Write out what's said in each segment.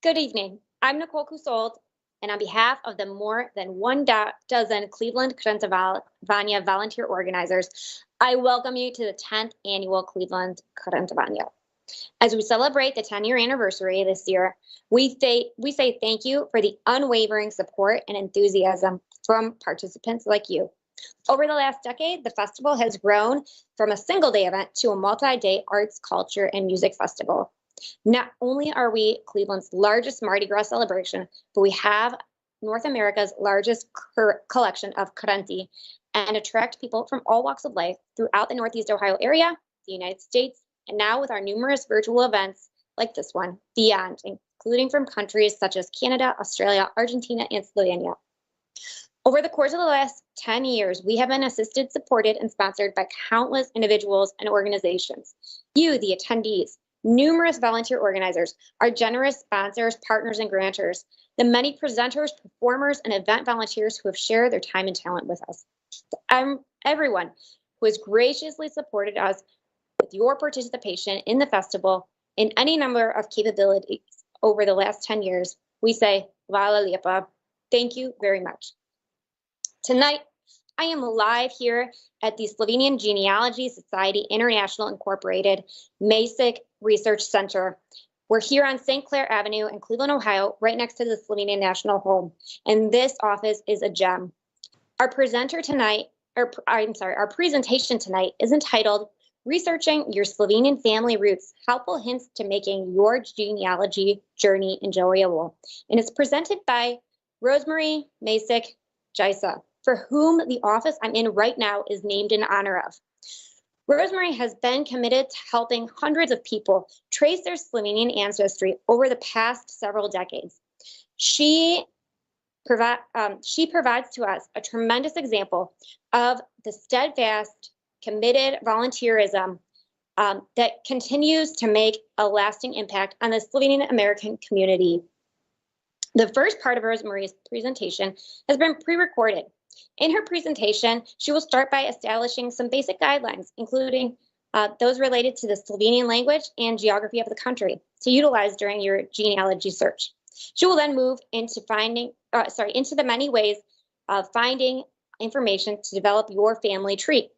Good evening. I'm Nicole Cousold, and on behalf of the more than dozen Cleveland Currentavania volunteer organizers, I welcome you to the 10th annual Cleveland Currentavania. As we celebrate the 10-year anniversary this year, we say thank you for the unwavering support and enthusiasm from participants like you. Over the last decade, the festival has grown from a single-day event to a multi-day arts, culture, and music festival. Not only are we Cleveland's largest Mardi Gras celebration, but we have North America's largest collection of currenti and attract people from all walks of life throughout the Northeast Ohio area, the United States, and now with our numerous virtual events like this one, beyond, including from countries such as Canada, Australia, Argentina, and Slovenia. Over the course of the last 10 years, we have been assisted, supported, and sponsored by countless individuals and organizations. You, the attendees, numerous volunteer organizers, our generous sponsors, partners, and grantors, the many presenters, performers, and event volunteers who have shared their time and talent with us. Everyone who has graciously supported us with your participation in the festival in any number of capabilities over the last 10 years, we say, Hvala lijepa. Thank you very much. Tonight, I am live here at the Slovenian Genealogy Society International Incorporated Masick Research Center. We're here on St. Clair Avenue in Cleveland, Ohio, right next to the Slovenian National Home. And this office is a gem. Our presentation tonight is entitled Researching Your Slovenian Family Roots, Helpful Hints to Making Your Genealogy Journey Enjoyable. And it's presented by Rosemary Masick Jaisa, for whom the office I'm in right now is named in honor of. Rosemary has been committed to helping hundreds of people trace their Slovenian ancestry over the past several decades. She provides to us a tremendous example of the steadfast, committed volunteerism that continues to make a lasting impact on the Slovenian American community. The first part of Rosemary's presentation has been pre-recorded. In her presentation, she will start by establishing some basic guidelines, including those related to the Slovenian language and geography of the country to utilize during your genealogy search. She will then move into into the many ways of finding information to develop your family tree.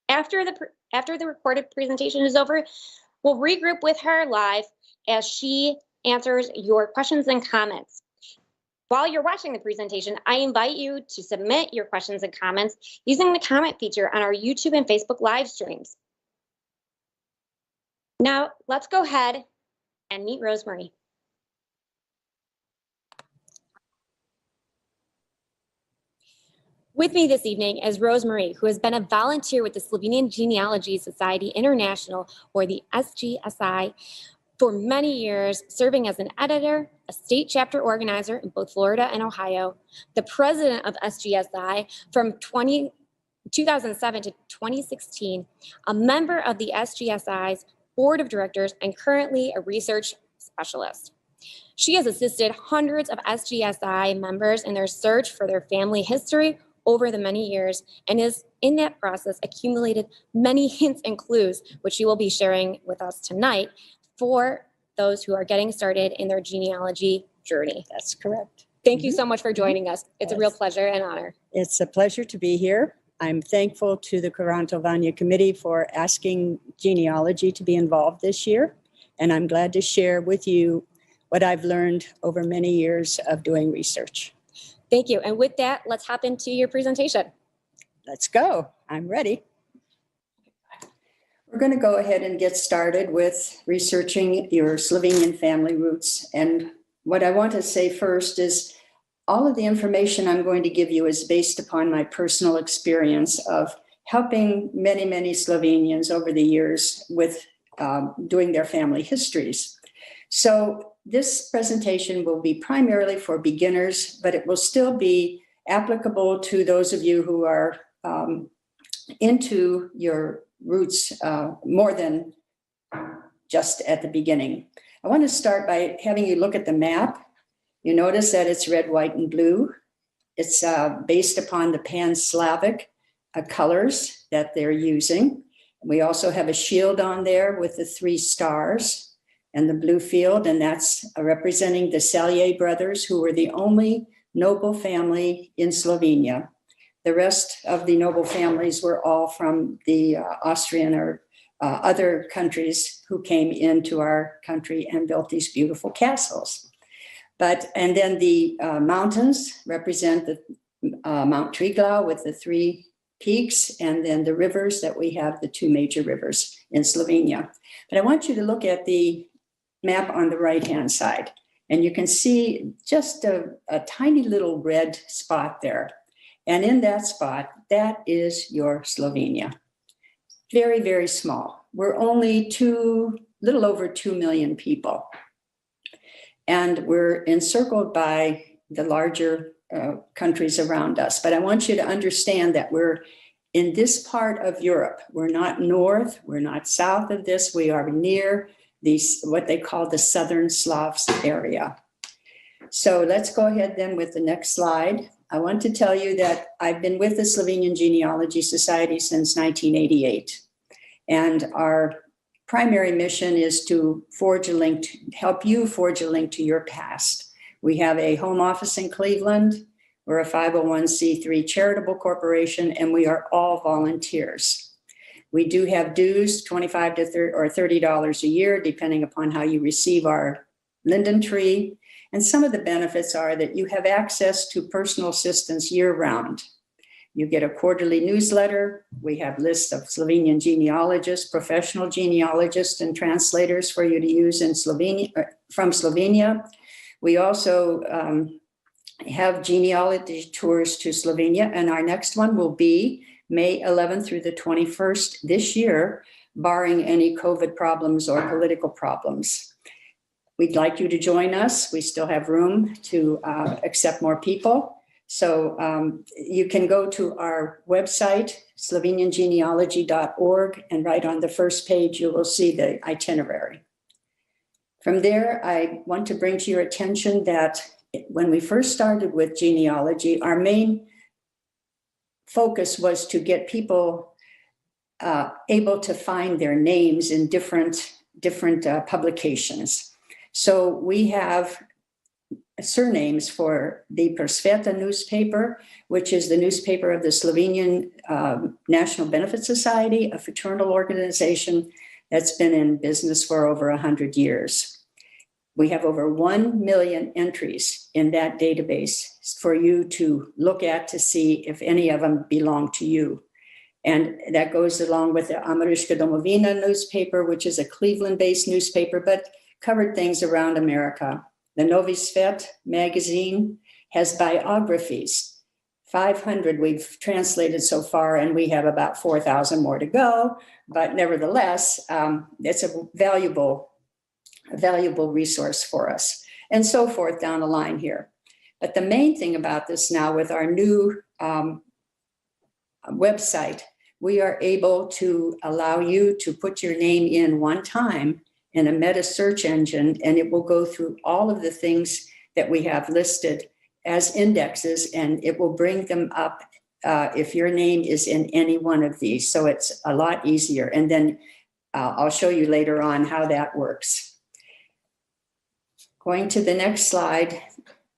After the recorded presentation is over, we'll regroup with her live as she answers your questions and comments. While you're watching the presentation, I invite you to submit your questions and comments using the comment feature on our YouTube and Facebook live streams. Now, let's go ahead and meet Rosemary. With me this evening is Rosemary, who has been a volunteer with the Slovenian Genealogy Society International, or the SGSI, for many years, serving as an editor, a state chapter organizer in both Florida and Ohio, the president of SGSI from 2007 to 2016, a member of the SGSI's board of directors, and currently a research specialist. She has assisted hundreds of SGSI members in their search for their family history over the many years, and is in that process accumulated many hints and clues, which she will be sharing with us tonight, for those who are getting started in their genealogy journey. That's correct. Thank you so much for joining us. It's a real pleasure and honor. It's a pleasure to be here. I'm thankful to the Currentavania Committee for asking genealogy to be involved this year, and I'm glad to share with you what I've learned over many years of doing research. Thank you. And with that, let's hop into your presentation. Let's go. I'm ready. We're going to go ahead and get started with researching your Slovenian family roots. And what I want to say first is all of the information I'm going to give you is based upon my personal experience of helping many, many Slovenians over the years with doing their family histories. So this presentation will be primarily for beginners, but it will still be applicable to those of you who are into your roots more than just at the beginning. I want to start by having you look at the map. You notice that it's red, white, and blue. It's based upon the Pan-Slavic colors that they're using. We also have a shield on there with the 3 stars. and the blue field, and that's representing the Salje brothers, who were the only noble family in Slovenia. The rest of the noble families were all from the Austrian or other countries who came into our country and built these beautiful castles. And then the mountains represent the Mount Triglav with the 3 peaks, and then the rivers that we have, the 2 major rivers in Slovenia. But I want you to look at the map on the right-hand side, and you can see just a tiny little red spot there. And in that spot, that is your Slovenia. Very, very small. We're only little over 2 million people. And we're encircled by the larger countries around us. But I want you to understand that we're in this part of Europe. We're not north, we're not south of this. We are near what they call the Southern Slavs area. So let's go ahead then with the next slide. I want to tell you that I've been with the Slovenian Genealogy Society since 1988. And our primary mission is to help you forge a link to your past. We have a home office in Cleveland. We're a 501c3 charitable corporation, and we are all volunteers. We do have dues, $25 to $30 a year, depending upon how you receive our linden tree. And some of the benefits are that you have access to personal assistance year-round. You get a quarterly newsletter. We have lists of Slovenian genealogists, professional genealogists, and translators for you to use in from Slovenia. We also have genealogy tours to Slovenia, and our next one will be May 11th through the 21st this year, barring any COVID problems or political problems. We'd like you to join us. We still have room to accept more people. So you can go to our website, sloveniangenealogy.org, and right on the first page, you will see the itinerary. From there, I want to bring to your attention that when we first started with genealogy, our main focus was to get people able to find their names in different publications. So we have surnames for the Prosveta newspaper, which is the newspaper of the Slovenian National Benefit Society, a fraternal organization that's been in business for over 100 years. We have over 1 million entries in that database for you to look at to see if any of them belong to you. And that goes along with the Ameriška domovina newspaper, which is a Cleveland-based newspaper, but covered things around America. The Novi Svet magazine has biographies. 500 we've translated so far, and we have about 4,000 more to go. But nevertheless, it's a valuable resource for us, and so forth down the line here. But the main thing about this now, with our new website, we are able to allow you to put your name in one time in a meta search engine, and it will go through all of the things that we have listed as indexes, and it will bring them up if your name is in any one of these. So it's a lot easier. And then I'll show you later on how that works. Going to the next slide,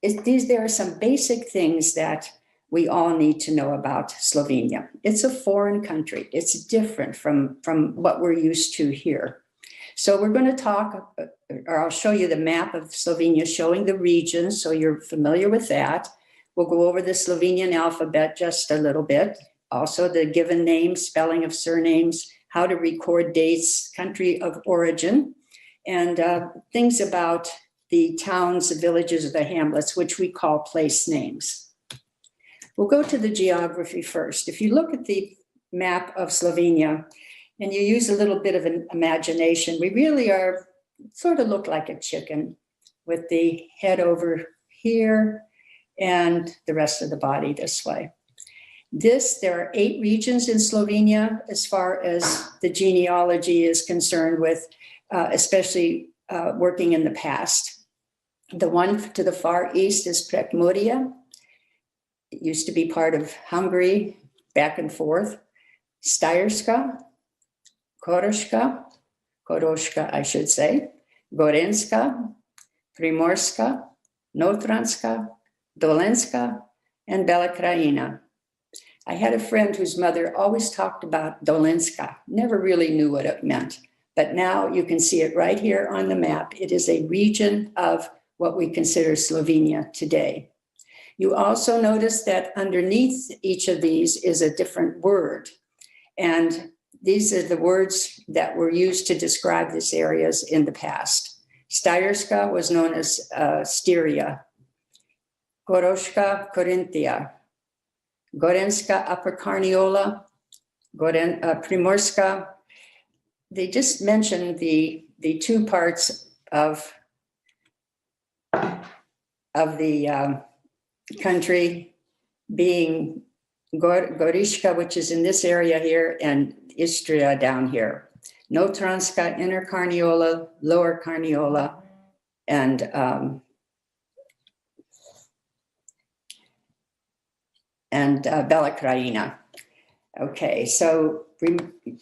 there are some basic things that we all need to know about Slovenia. It's a foreign country. It's different from what we're used to here. So we're going to talk, or I'll show you the map of Slovenia showing the regions, so you're familiar with that. We'll go over the Slovenian alphabet just a little bit. Also the given names, spelling of surnames, how to record dates, country of origin, and things about the towns, the villages, or the hamlets, which we call place names. We'll go to the geography first. If you look at the map of Slovenia, and you use a little bit of an imagination, we really sort of look like a chicken with the head over here and the rest of the body this way. There are 8 regions in Slovenia as far as the genealogy is concerned with, especially working in the past. The one to the far east is Prekmurje. It used to be part of Hungary, back and forth. Styrska, Koroška, I should say, Gorenska, Primorska, Notranska, Dolenska, and Bela Krajina. I had a friend whose mother always talked about Dolenska, never really knew what it meant. But now you can see it right here on the map. It is a region of what we consider Slovenia today. You also notice that underneath each of these is a different word. And these are the words that were used to describe these areas in the past. Styrska was known as Styria, Koroshka, Corinthia, Gorenska, Upper Carniola, Primorska. They just mentioned the two parts of the country being Gorishka, which is in this area here, and Istria down here. Notranska, Inner Carniola, Lower Carniola, and Bela Krajina. Okay, so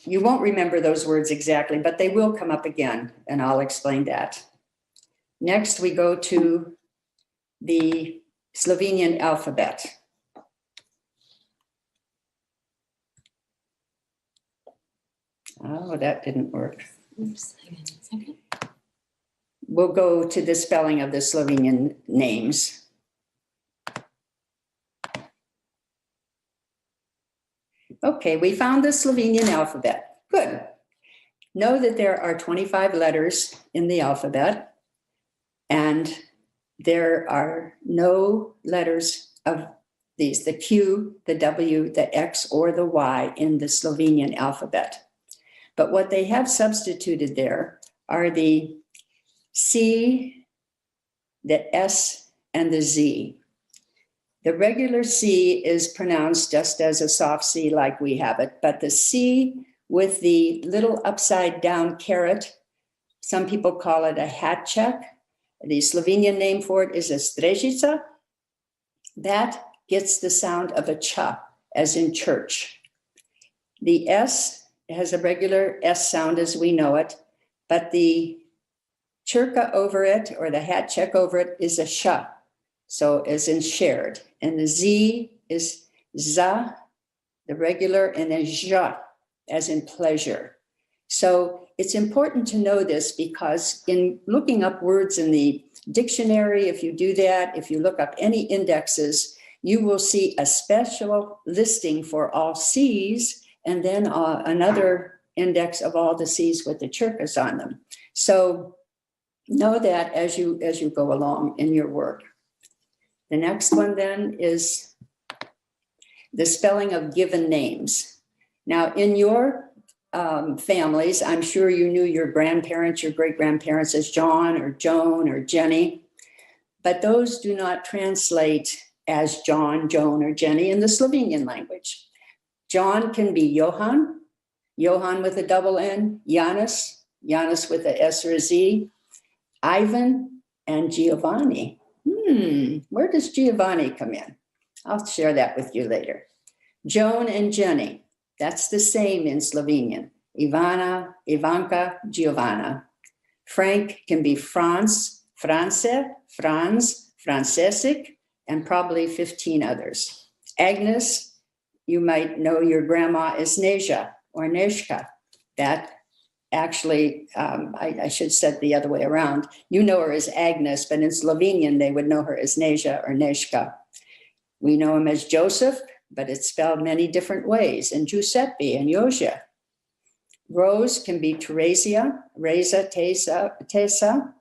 you won't remember those words exactly, but they will come up again, and I'll explain that. Next, we go to the Slovenian alphabet. Oh, that didn't work. Oops, hang on a second. We'll go to the spelling of the Slovenian names. Okay, we found the Slovenian alphabet. Good. Know that there are 25 letters in the alphabet, and there are no letters of these, the Q, the W, the X, or the Y in the Slovenian alphabet. But what they have substituted there are the C, the S, and the Z. The regular C is pronounced just as a soft C like we have it, but the C with the little upside down caret, some people call it a hat check. The Slovenian name for it is a strežica. That gets the sound of a ch, as in church. The S has a regular S sound as we know it, but the churka over it, or the hat check over it, is a sh, so as in shared. And the Z is za, the regular, and then ja, as in pleasure. So it's important to know this because in looking up words in the dictionary, if you do that, if you look up any indexes, you will see a special listing for all C's and then another index of all the C's with the churkas on them. So know that as you go along in your work. The next one then is the spelling of given names. Now in your families, I'm sure you knew your grandparents, your great-grandparents as John or Joan or Jenny, but those do not translate as John, Joan, or Jenny in the Slovenian language. John can be Johan, Johan with a double N, Janus, Janus with a S or a Z, Ivan, and Giovanni. Where does Giovanni come in? I'll share that with you later. Joan and Jenny, that's the same in Slovenian. Ivana, Ivanka, Giovanna. Frank can be Franz, France, Franz, Francesic, and probably 15 others. Agnes, you might know your grandma as Neja or Neshka. That actually, I should say it the other way around. You know her as Agnes, but in Slovenian, they would know her as Neja or Neshka. We know him as Joseph, but it's spelled many different ways, and Giuseppe and Josia. Rose can be Teresia, Reza, Tessa.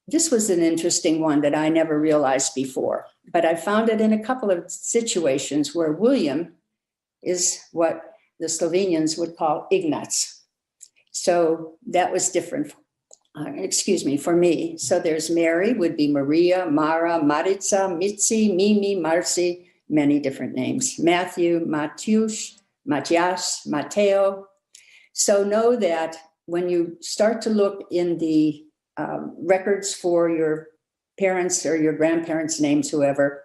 This was an interesting one that I never realized before, but I found it in a couple of situations where William is what the Slovenians would call Ignaz. So that was different, for me. So there's Mary would be Maria, Mara, Maritza, Mitzi, Mimi, Marcy, many different names. Matthew, Matiusz, Matias, Mateo. So know that when you start to look in the records for your parents or your grandparents' names, whoever,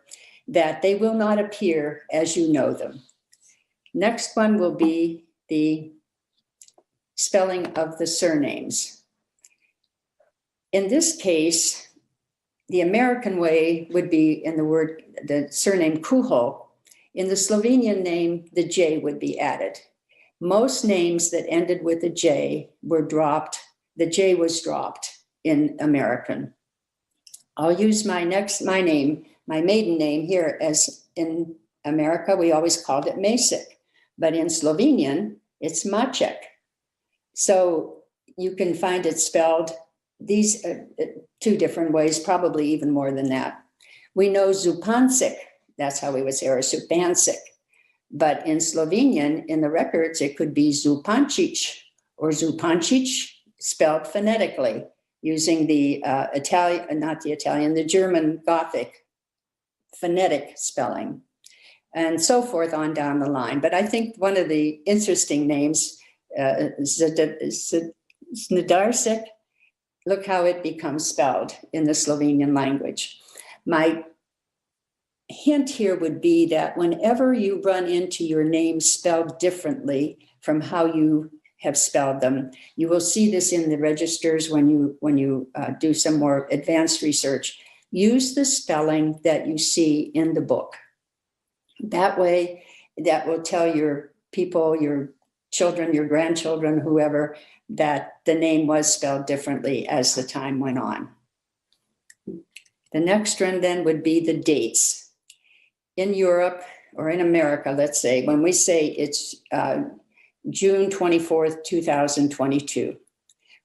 that they will not appear as you know them. Next one will be the spelling of the surnames. In this case, the American way would be in the surname Kuhol. In the Slovenian name, the J would be added. Most names that ended with a J were dropped. The J was dropped in American. I'll use my name, my maiden name here, as in America, we always called it Masic, but in Slovenian, it's Maček. So you can find it spelled these two different ways, probably even more than that. We know Zupancic, that's how we would say, or Zupancic. But in Slovenian, in the records, it could be Zupancic or Zupancic, spelled phonetically, using the the German Gothic phonetic spelling, and so forth on down the line. But I think one of the interesting names, Snadarsic, look how it becomes spelled in the Slovenian language. My hint here would be that whenever you run into your name spelled differently from how you have spelled them, you will see this in the registers when you do some more advanced research. Use the spelling that you see in the book. That way, that will tell your people, your children, your grandchildren, whoever, that the name was spelled differently as the time went on. The next one then would be the dates. In Europe or in America, let's say, when we say it's June 24th, 2022,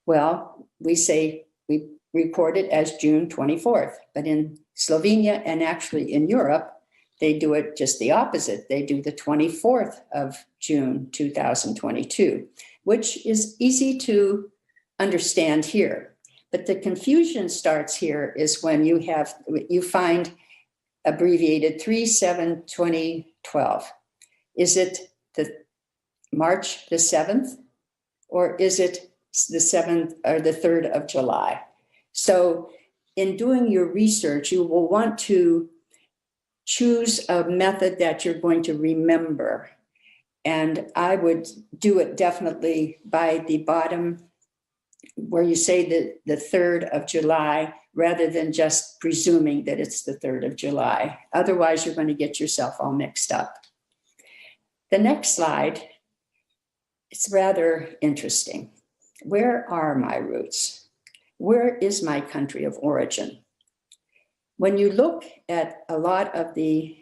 well, we say we record it as June 24th, but in Slovenia and actually in Europe, they do it just the opposite. They do the 24th of June 2022, which is easy to understand here. But the confusion starts here is when you find abbreviated 3/7/2012. Is it the March the 7th, or is it the 7th or the 3rd of July? So in doing your research, you will want to choose a method that you're going to remember. And I would do it definitely by the bottom where you say the 3rd of July, rather than just presuming that it's the 3rd of July. Otherwise, you're going to get yourself all mixed up. The next slide, it's rather interesting. Where are my roots? Where is my country of origin? When you look at a lot of the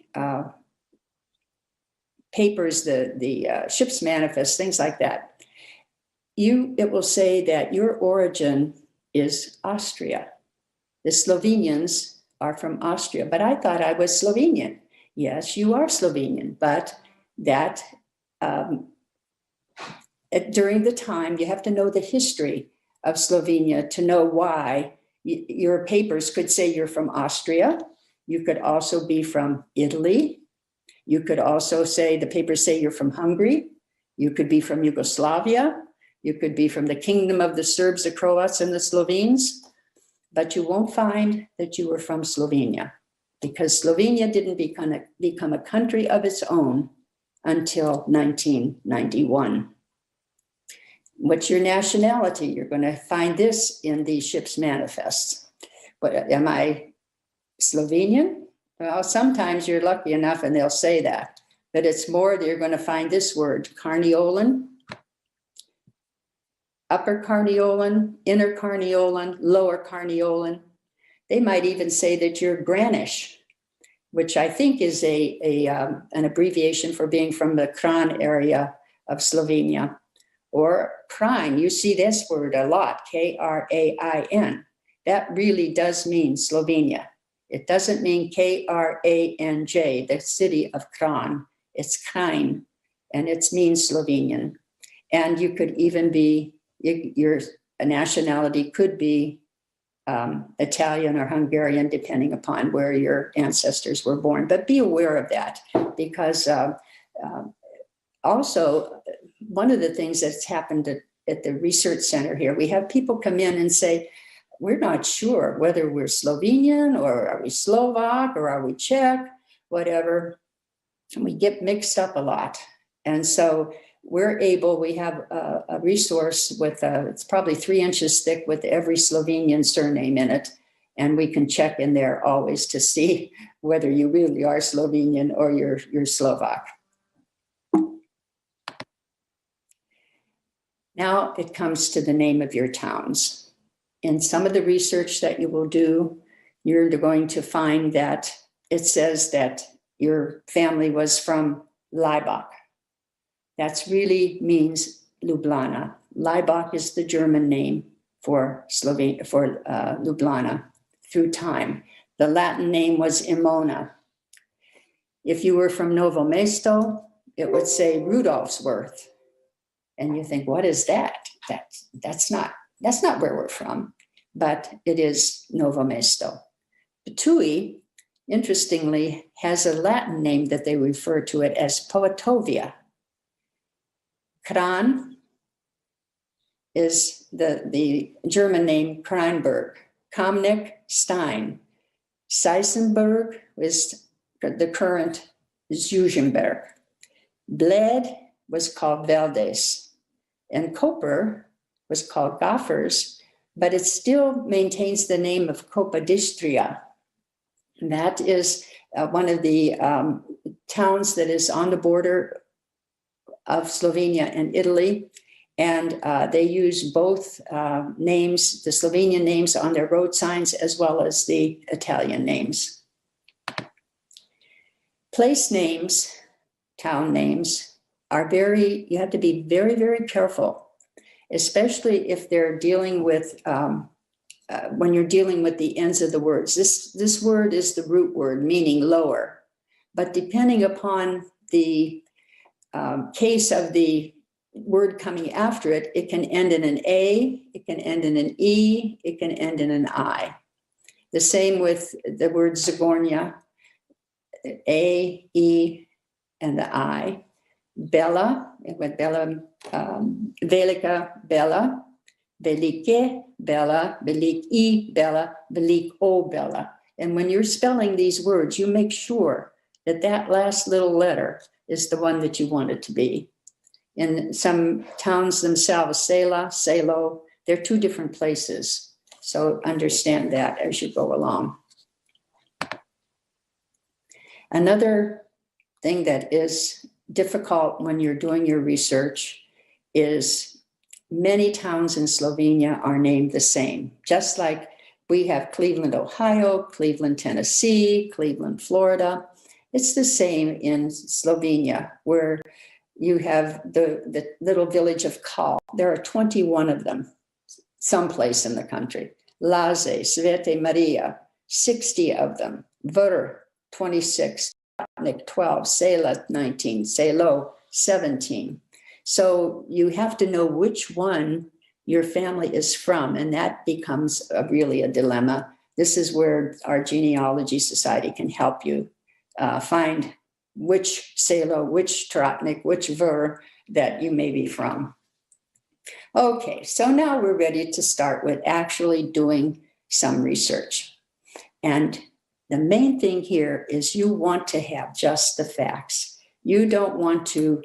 papers, the ship's manifest, things like that, it will say that your origin is Austria. The Slovenians are from Austria, but I thought I was Slovenian. Yes, you are Slovenian, but that during the time, you have to know the history of Slovenia to know why your papers could say you're from Austria. You could also be from Italy. You could also say, the papers say you're from Hungary. You could be from Yugoslavia. You could be from the Kingdom of the Serbs, the Croats, and the Slovenes. But you won't find that you were from Slovenia, because Slovenia didn't become a country of its own until 1991. What's your nationality? You're going to find this in the ship's manifests. But am I Slovenian? Well, sometimes you're lucky enough and they'll say that, but it's more that you're going to find this word, Carniolan, upper Carniolan, inner Carniolan, lower Carniolan. They might even say that you're Granish, which I think is an abbreviation for being from the Kran area of Slovenia. Or Krain, you see this word a lot, Krain. That really does mean Slovenia. It doesn't mean Kranj, the city of Kran. It's Krain, and it means Slovenian. And you could even be, your nationality could be Italian or Hungarian, depending upon where your ancestors were born. But be aware of that, because also, one of the things that's happened at the research center here, we have people come in and say, we're not sure whether we're Slovenian or are we Slovak or are we Czech, whatever. And we get mixed up a lot. And so we have a resource with, it's probably 3 inches thick with every Slovenian surname in it. And we can check in there always to see whether you really are Slovenian or you're Slovak. Now it comes to the name of your towns. In some of the research that you will do, you're going to find that it says that your family was from Laibach. That really means Ljubljana. Laibach is the German name for Ljubljana through time. The Latin name was Emona. If you were from Novo Mesto, it would say Rudolfsworth. And you think, what is that? That's not where we're from, but it is Novo Mesto. Tui, interestingly, has a Latin name that they refer to it as Poetovia. Kran is the German name Kranberg. Kamnik, Stein. Seisenberg is the current Zugenberg. Bled was called Veldes. And Koper was called Goffers, but it still maintains the name of Copadistria. That is one of the towns that is on the border of Slovenia and Italy. And they use both names, the Slovenian names on their road signs, as well as the Italian names. Place names, town names, you have to be very, very careful, especially if they're dealing with, when you're dealing with the ends of the words. This word is the root word, meaning lower. But depending upon the case of the word coming after it, it can end in an A, it can end in an E, it can end in an I. The same with the word Zagornia, A, E, and the I. Bella, Bella, Velika, Bella, Velike, Bella, Veliki, Bella, Veliko, Bella. And when you're spelling these words, you make sure that that last little letter is the one that you want it to be. In some towns themselves, Sela, Selo, they're 2 different places. So understand that as you go along. Another thing that is difficult when you're doing your research is many towns in Slovenia are named the same. Just like we have Cleveland, Ohio, Cleveland, Tennessee, Cleveland, Florida. It's the same in Slovenia, where you have the little village of Kal. There are 21 of them, someplace in the country. Laze, Svete Maria, 60 of them. Vrh, 26. Tratnik, 12. Sela, 19. Selo, 17. So you have to know which one your family is from, and that becomes really a dilemma. This is where our Genealogy Society can help you find which Selo, which Tratnik, which Vrh that you may be from. Okay, so now we're ready to start with actually doing some research. And the main thing here is you want to have just the facts. You don't want to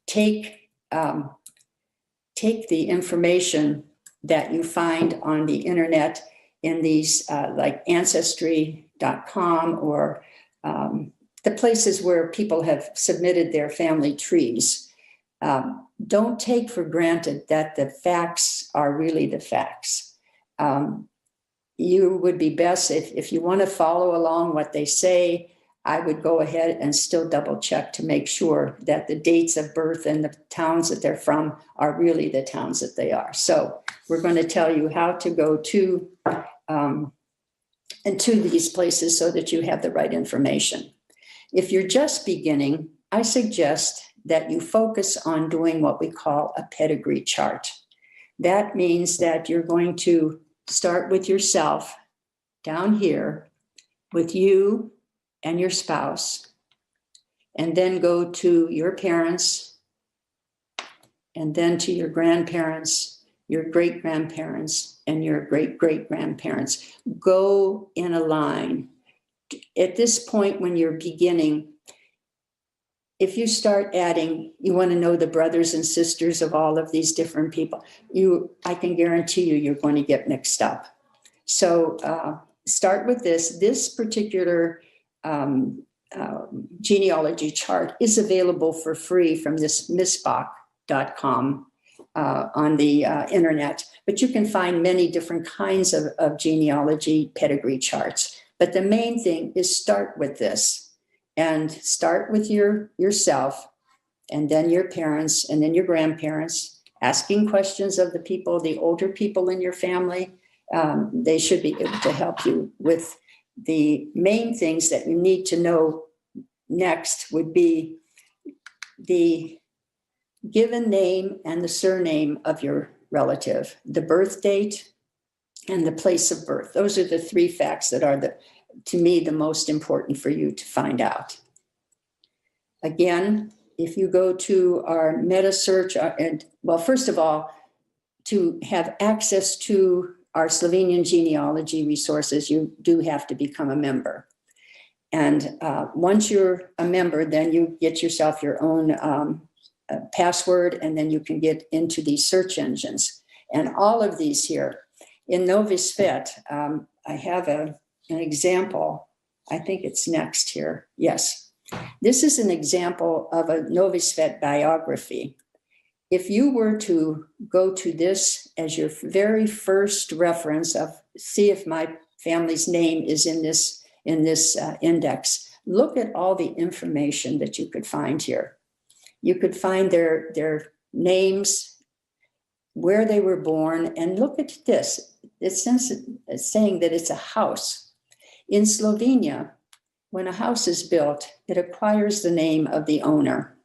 take the information that you find on the internet in these like Ancestry.com or the places where people have submitted their family trees. Don't take for granted that the facts are really the facts. You would be best if you want to follow along what they say. I would go ahead and still double check to make sure that the dates of birth and the towns that they're from are really the towns that they are. So we're going to tell you how to go to these places so that you have the right information. If you're just beginning, I suggest that you focus on doing what we call a pedigree chart. That means that you're going to start with yourself down here with you and your spouse, and then go to your parents, and then to your grandparents, your great-grandparents, and your great-great-grandparents. Go in a line. At this point, when you're beginning, if you start adding, you want to know the brothers and sisters of all of these different people, I can guarantee you're going to get mixed up. So start with this. This particular genealogy chart is available for free from this misbach.com on the internet, but you can find many different kinds of genealogy pedigree charts. But the main thing is start with this, and start with yourself, and then your parents, and then your grandparents, asking questions of the people, the older people in your family. They should be able to help you with the main things that you need to know. Next would be the given name and the surname of your relative, the birth date, and the place of birth. Those are the three facts that are, to me, the most important for you to find out. Again, if you go to our meta search, first of all, to have access to our Slovenian genealogy resources, you do have to become a member. And once you're a member, then you get yourself your own password, and then you can get into these search engines. And all of these here, in Novi Svet, I have an example. I think it's next here. Yes. This is an example of a Novi Svet biography. If you were to go to this as your very first reference of see if my family's name is in this index, look at all the information that you could find here. You could find their names, where they were born, and look at this. It's saying that it's a house. In Slovenia, when a house is built, it acquires the name of the owner.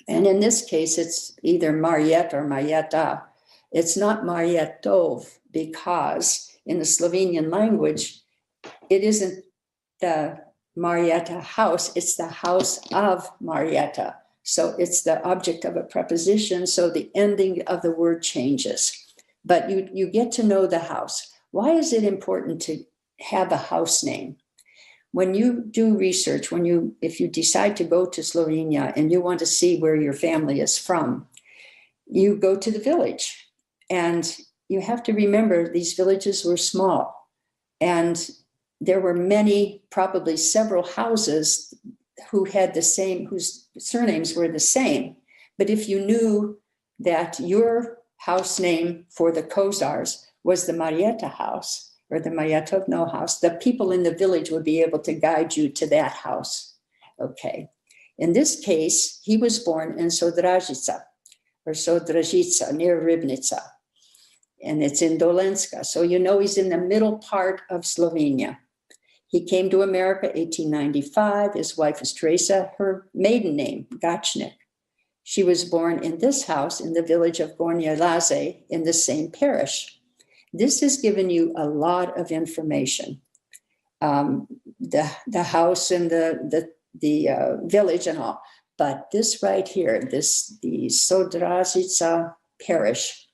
And in this case, it's either Mariet or Marieta. It's not Marietov, because in the Slovenian language, it isn't the Marieta house, it's the house of Marieta. So it's the object of a preposition, so the ending of the word changes. But you get to know the house. Why is it important to have a house name? When you do research, if you decide to go to Slovenia and you want to see where your family is from, you go to the village. And you have to remember these villages were small. And there were many, probably several houses whose surnames were the same. But if you knew that your house name for the Kozars was the Marieta house, or the Mariatovno house, the people in the village would be able to guide you to that house. Okay. In this case, he was born in Sodražica, or Sodražica, near Ribnica. And it's in Dolenska. So you know he's in the middle part of Slovenia. He came to America 1895. His wife is Teresa, her maiden name, Gachnik. She was born in this house in the village of Gornje Laze in the same parish. This has given you a lot of information. The house and the village and all. But this right here, the Sodražica parish,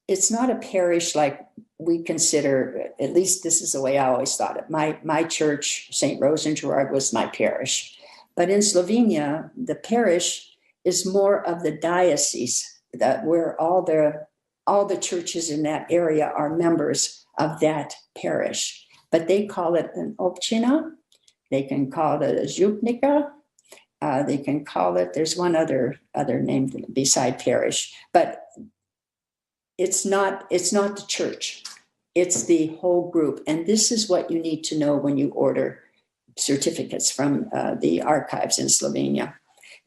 it's not a parish like we consider, at least this is the way I always thought it. My church, St. Rose and Gerard, was my parish. But in Slovenia, the parish is more of the diocese, where all the churches in that area are members of that parish. But they call it an občina. They can call it a župnika. They can call it, there's one other name beside parish. But it's not the church. It's the whole group. And this is what you need to know when you order certificates from the archives in Slovenia.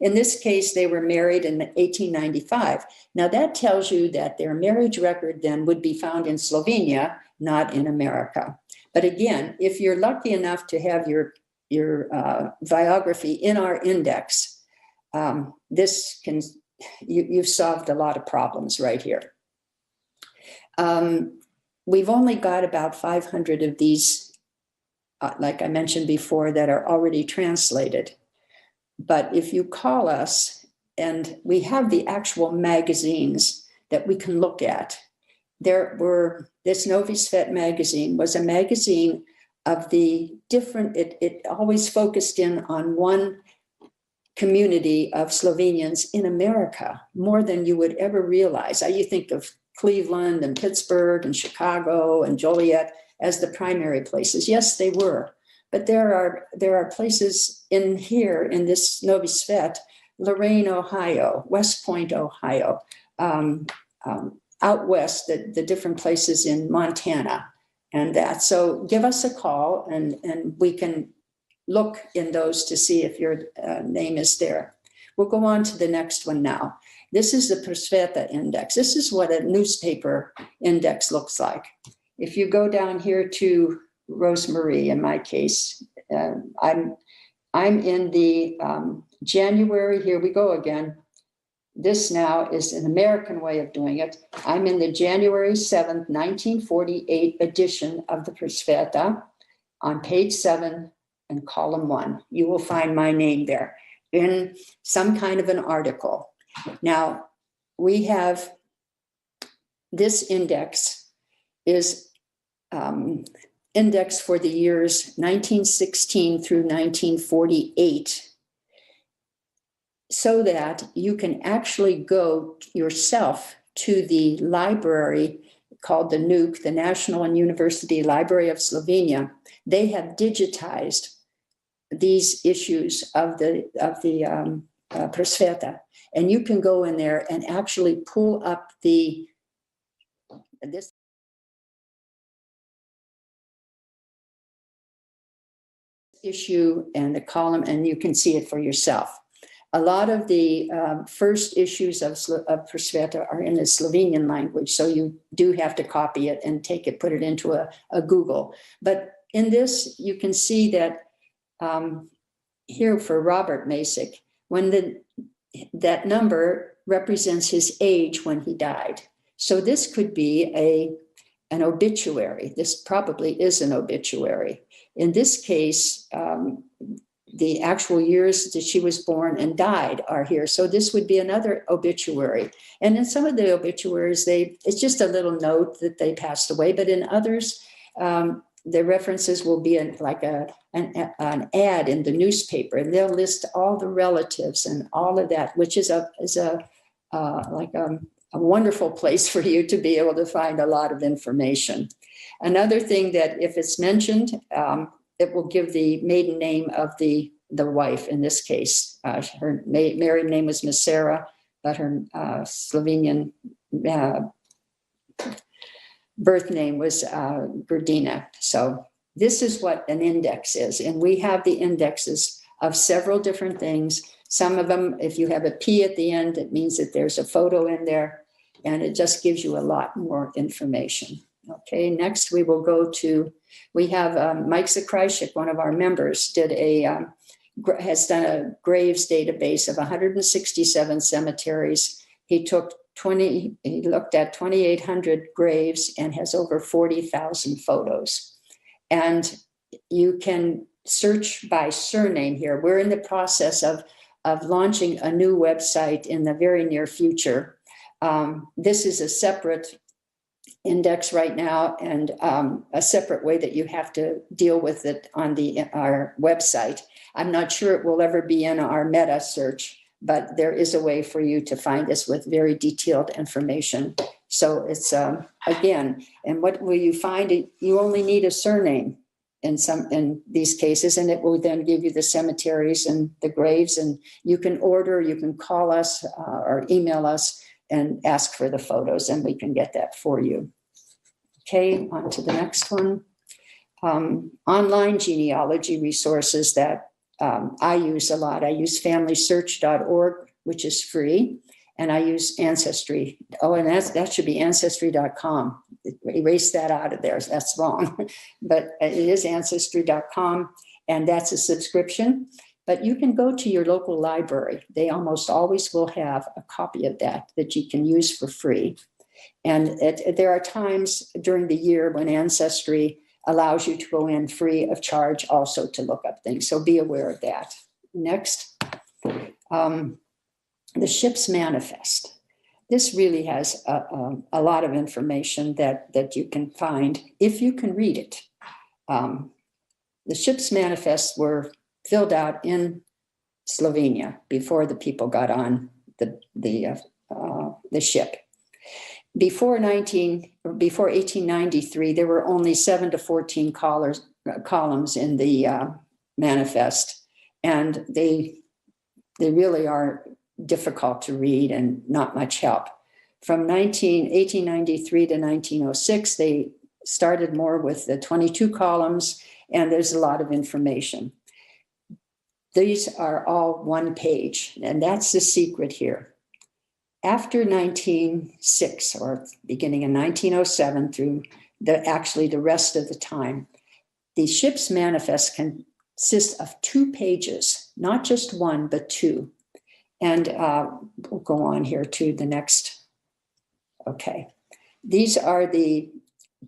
In this case, they were married in 1895. Now that tells you that their marriage record then would be found in Slovenia, not in America. But again, if you're lucky enough to have your biography in our index, you've solved a lot of problems right here. We've only got about 500 of these, like I mentioned before, that are already translated. But if you call us, and we have the actual magazines that we can look at, this Novi Svet magazine was a magazine of the different, it always focused in on one community of Slovenians in America, more than you would ever realize. You think of Cleveland and Pittsburgh and Chicago and Joliet as the primary places. Yes, they were. But there are places in here, in this Novi Svet, Lorain, Ohio, West Point, Ohio, out west, the different places in Montana and that. So give us a call and we can look in those to see if your name is there. We'll go on to the next one now. This is the Prosveta index. This is what a newspaper index looks like. If you go down here to Rosemary, in my case, I'm in the January, here we go again. This now is an American way of doing it. I'm in the January 7th, 1948 edition of the Prosveta on page 7 and column 1. You will find my name there in some kind of an article. Now, we have this index is index for the years 1916 through 1948, so that you can actually go yourself to the library called the NUK, the National and University Library of Slovenia. They have digitized these issues of the Prosveta, and you can go in there and actually pull up this issue and the column, and you can see it for yourself. A lot of the first issues of Prosveta are in the Slovenian language, so you do have to copy it and put it into a Google. But in this, you can see that here for Robert Masick, when that number represents his age when he died. So this could be an obituary. This probably is an obituary. In this case, the actual years that she was born and died are here. So this would be another obituary. And in some of the obituaries, it's just a little note that they passed away. But in others, the references will be like an ad in the newspaper, and they'll list all the relatives and all of that, which is a wonderful place for you to be able to find a lot of information. Another thing that if it's mentioned, it will give the maiden name of the wife in this case. Her married name was Miss Sarah, but her Slovenian birth name was Gerdina. So this is what an index is. And we have the indexes of several different things. Some of them, if you have a P at the end, it means that there's a photo in there, and it just gives you a lot more information. Okay, next we will go to, we have Mike Zakrajcik, one of our members, has done a graves database of 167 cemeteries. He looked at 2,800 graves and has over 40,000 photos. And you can search by surname here. We're in the process of launching a new website in the very near future. This is a separate index right now, and a separate way that you have to deal with it on our website. I'm not sure it will ever be in our meta search, but there is a way for you to find this with very detailed information. So it's again, and what will you find? You only need a surname in these cases, and it will then give you the cemeteries and the graves, and you can call us or email us and ask for the photos, and we can get that for you. Okay, on to the next one. Online genealogy resources that I use a lot. I use familysearch.org, which is free, and I use Ancestry. Oh, and that should be ancestry.com. Erase that out of there. That's wrong. But it is ancestry.com, and that's a subscription. But you can go to your local library. They almost always will have a copy of that you can use for free. And there are times during the year when Ancestry allows you to go in free of charge also to look up things. So be aware of that. Next, the ship's manifest. This really has a lot of information that you can find if you can read it. The ship's manifests were filled out in Slovenia before the people got on the ship. Before 1893, there were only 7 to 14 columns in the manifest, and they really are difficult to read and not much help. From 1893 to 1906, they started more with the 22 columns, and there's a lot of information. These are all one page, and that's the secret here. After 1906, or beginning in 1907 through the rest of the time, the ship's manifest consists of 2 pages, not just one, but 2. And we'll go on here to the next. Okay. These are the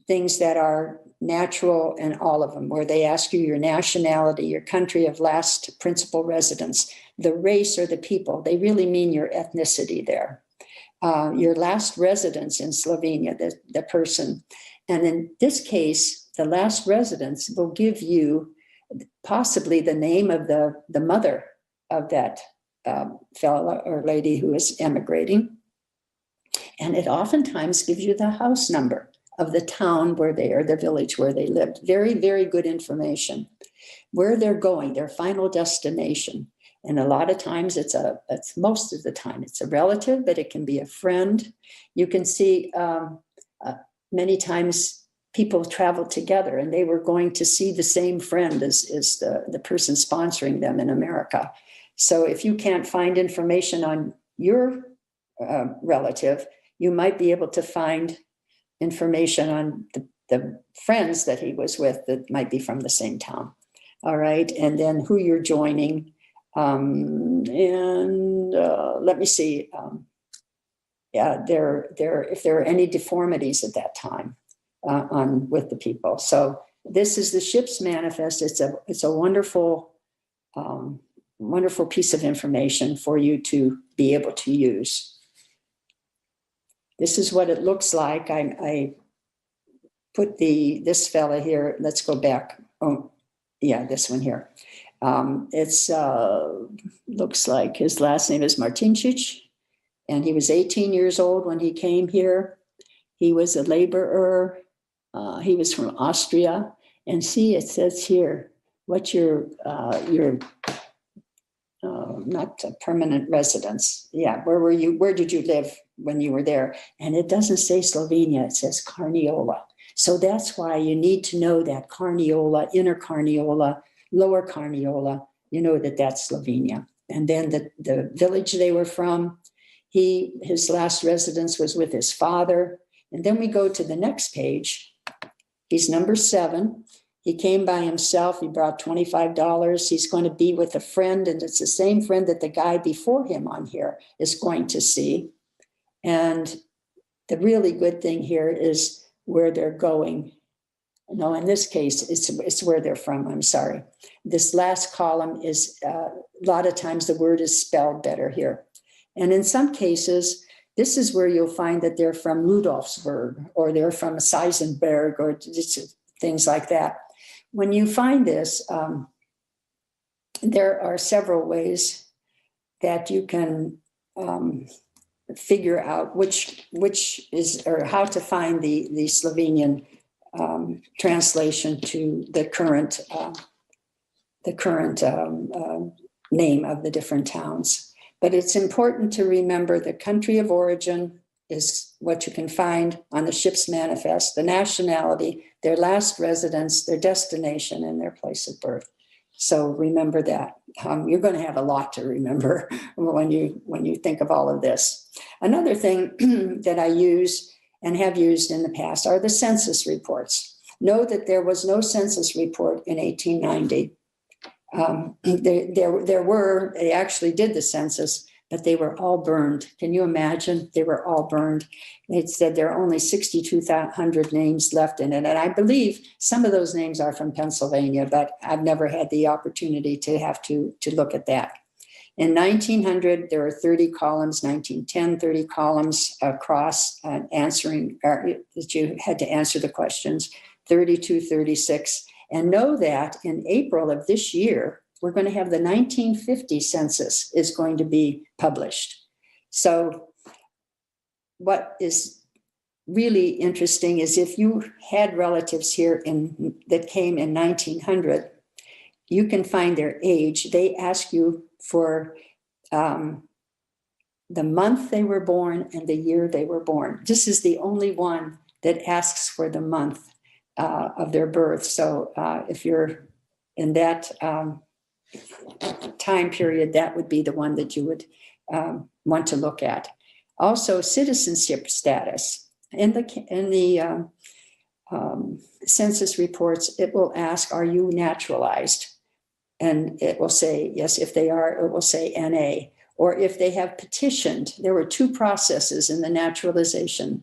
things that are natural in all of them, where they ask you your nationality, your country of last principal residence, the race or the people. They really mean your ethnicity there. Your last residence in Slovenia, the person. And in this case, the last residence will give you possibly the name of the mother of that fellow or lady who is emigrating. And it oftentimes gives you the house number of the town where they are, the village where they lived. Very, very good information. Where they're going, their final destination. And a lot of times it's most of the time it's a relative, but it can be a friend. You can see many times people travel together and they were going to see the same friend as the person sponsoring them in America. So if you can't find information on your relative, you might be able to find information on the friends that he was with that might be from the same town. All right. And then who you're joining. Let me see. If there are any deformities at that time with the people. So this is the ship's manifest. It's a wonderful, wonderful piece of information for you to be able to use. This is what it looks like. I put this fella here. Let's go back. Oh, yeah, this one here. It's looks like his last name is Martinch, and he was 18 years old when he came here. He was a laborer. He was from Austria. And see, it says here, what your not a permanent residence. Yeah, where were you? Where did you live when you were there? And it doesn't say Slovenia, it says Carniola. So that's why you need to know that Carniola, Inner Carniola, Lower Carniola, you know that's Slovenia. And then the village they were from, his last residence was with his father. And then we go to the next page. He's number 7. He came by himself. He brought $25. He's going to be with a friend, and it's the same friend that the guy before him on here is going to see. And the really good thing here is where they're going. No, in this case, it's where they're from. I'm sorry. This last column is a lot of times the word is spelled better here. And in some cases, this is where you'll find that they're from Rudolfsburg or they're from Seisenberg or things like that. When you find this, there are several ways that you can figure out which is, or how to find the Slovenian translation to the current name of the different towns. But it's important to remember the country of origin is what you can find on the ship's manifest, the nationality, their last residence, their destination, and their place of birth. So remember that. You're going to have a lot to remember when you think of all of this. Another thing that I use and have used in the past are the census reports. Know that there was no census report in 1890. They actually did the census, but they were all burned. Can you imagine? They were all burned. It said there are only 6,200 names left in it. And I believe some of those names are from Pennsylvania, but I've never had the opportunity to have to look at that. In 1900, there were 30 columns, 1910, 30 columns across answering, that you had to answer the questions, 32, 36. And know that in April of this year, we're going to have the 1950 census is going to be published. So what is really interesting is if you had relatives here that came in 1900, you can find their age. They ask you for the month they were born and the year they were born. This is the only one that asks for the month of their birth. So if you're in that time period, that would be the one that you would want to look at. Also, citizenship status. In the census reports, it will ask, are you naturalized? And it will say, yes, if they are, it will say NA. Or if they have petitioned, there were two processes in the naturalization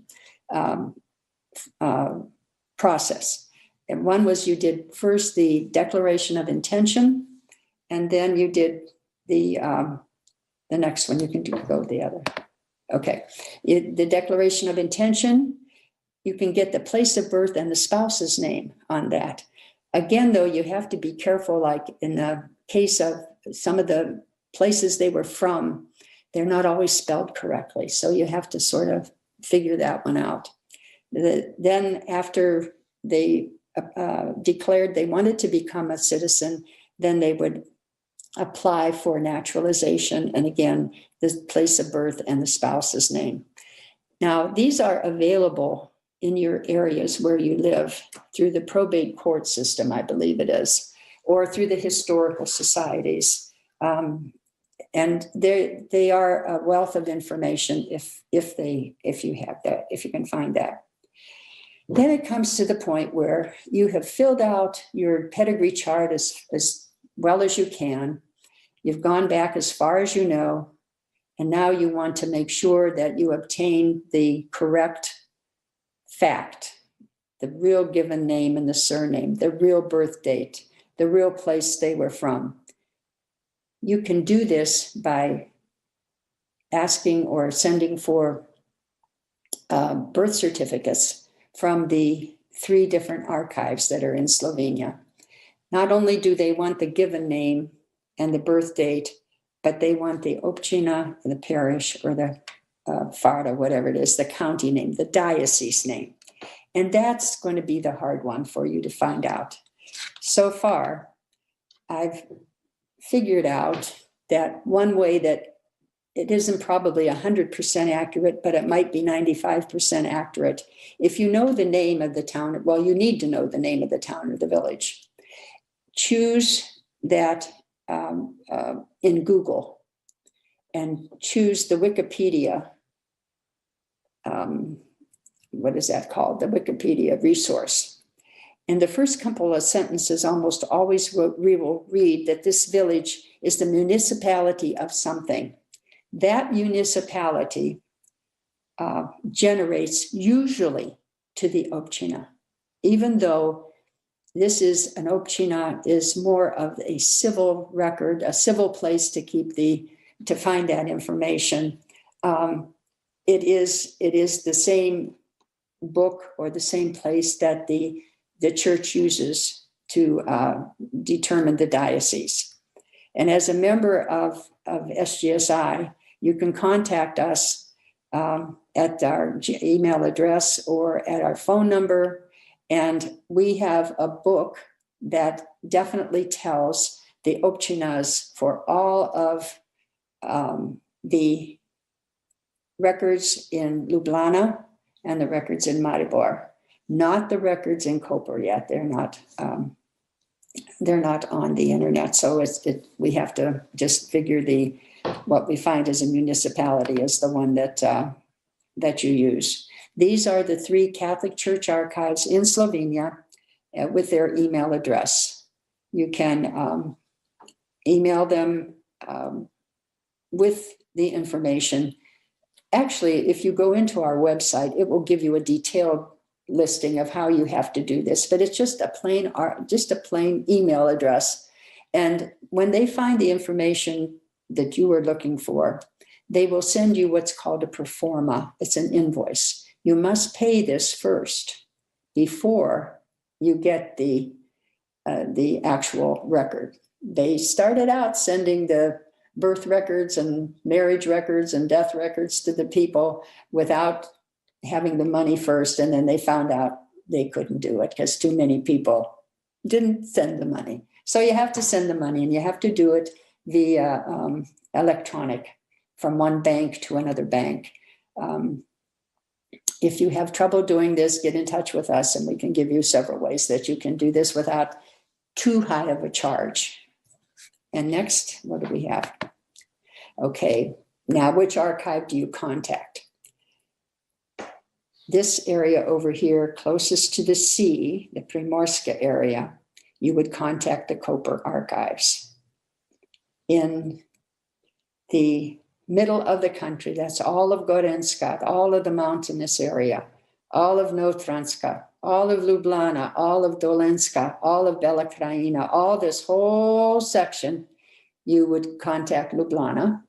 process. And one was you did first the declaration of intention, and then you did the next one. You can go the other. Okay. The declaration of intention, you can get the place of birth and the spouse's name on that. Again, though, you have to be careful, like in the case of some of the places they were from, they're not always spelled correctly. So you have to sort of figure that one out. Then after they declared they wanted to become a citizen, then they would apply for naturalization. And again, the place of birth and the spouse's name. Now, these are available in your areas where you live through the probate court system, I believe it is, or through the historical societies. And they are a wealth of information if you have that, if you can find that. Then it comes to the point where you have filled out your pedigree chart as well as you can. You've gone back as far as you know, and now you want to make sure that you obtain the correct fact, the real given name and the surname, the real birth date, the real place they were from. You can do this by asking or sending for birth certificates from the 3 different archives that are in Slovenia. Not only do they want the given name and the birth date, but they want the občina, the parish, or the farda, whatever it is, the county name, the diocese name. And that's going to be the hard one for you to find out. So far, I've figured out that one way that it isn't probably 100% accurate, but it might be 95% accurate. If you know the name of the town, well, you need to know the name of the town or the village. Choose that in Google and choose the Wikipedia. What is that called? The Wikipedia resource. And the first couple of sentences almost always we will read that this village is the municipality of something. That municipality generates usually to the občina, even though this is an občina is more of a civil record, a civil place to to find that information. It is the same book or the same place that the church uses to determine the diocese. And as a member of SGSI, you can contact us at our email address or at our phone number. And we have a book that definitely tells the občinas for all of the records in Ljubljana and the records in Maribor, not the records in Koper yet. They're not on the internet. So we have to just figure what we find as a municipality is the one that you use. These are the 3 Catholic Church archives in Slovenia with their email address. You can email them with the information. Actually, if you go into our website, it will give you a detailed listing of how you have to do this, but it's just a plain email address. And when they find the information that you are looking for, they will send you what's called a pro forma. It's an invoice. You must pay this first before you get the actual record. they started out sending the birth records and marriage records and death records to the people without having the money first. And then they found out they couldn't do it because too many people didn't send the money. So you have to send the money, and you have to do it via electronic from one bank to another bank. If you have trouble doing this, get in touch with us and we can give you several ways that you can do this without too high of a charge. And next, what do we have? Okay, now which archive do you contact? This area over here, closest to the sea, the Primorska area, you would contact the Koper archives. In the middle of the country, that's all of Gorenska, all of the mountainous area, all of Notranska, all of Ljubljana, all of Dolenska, all of Bela Krajina, all this whole section, you would contact Ljubljana.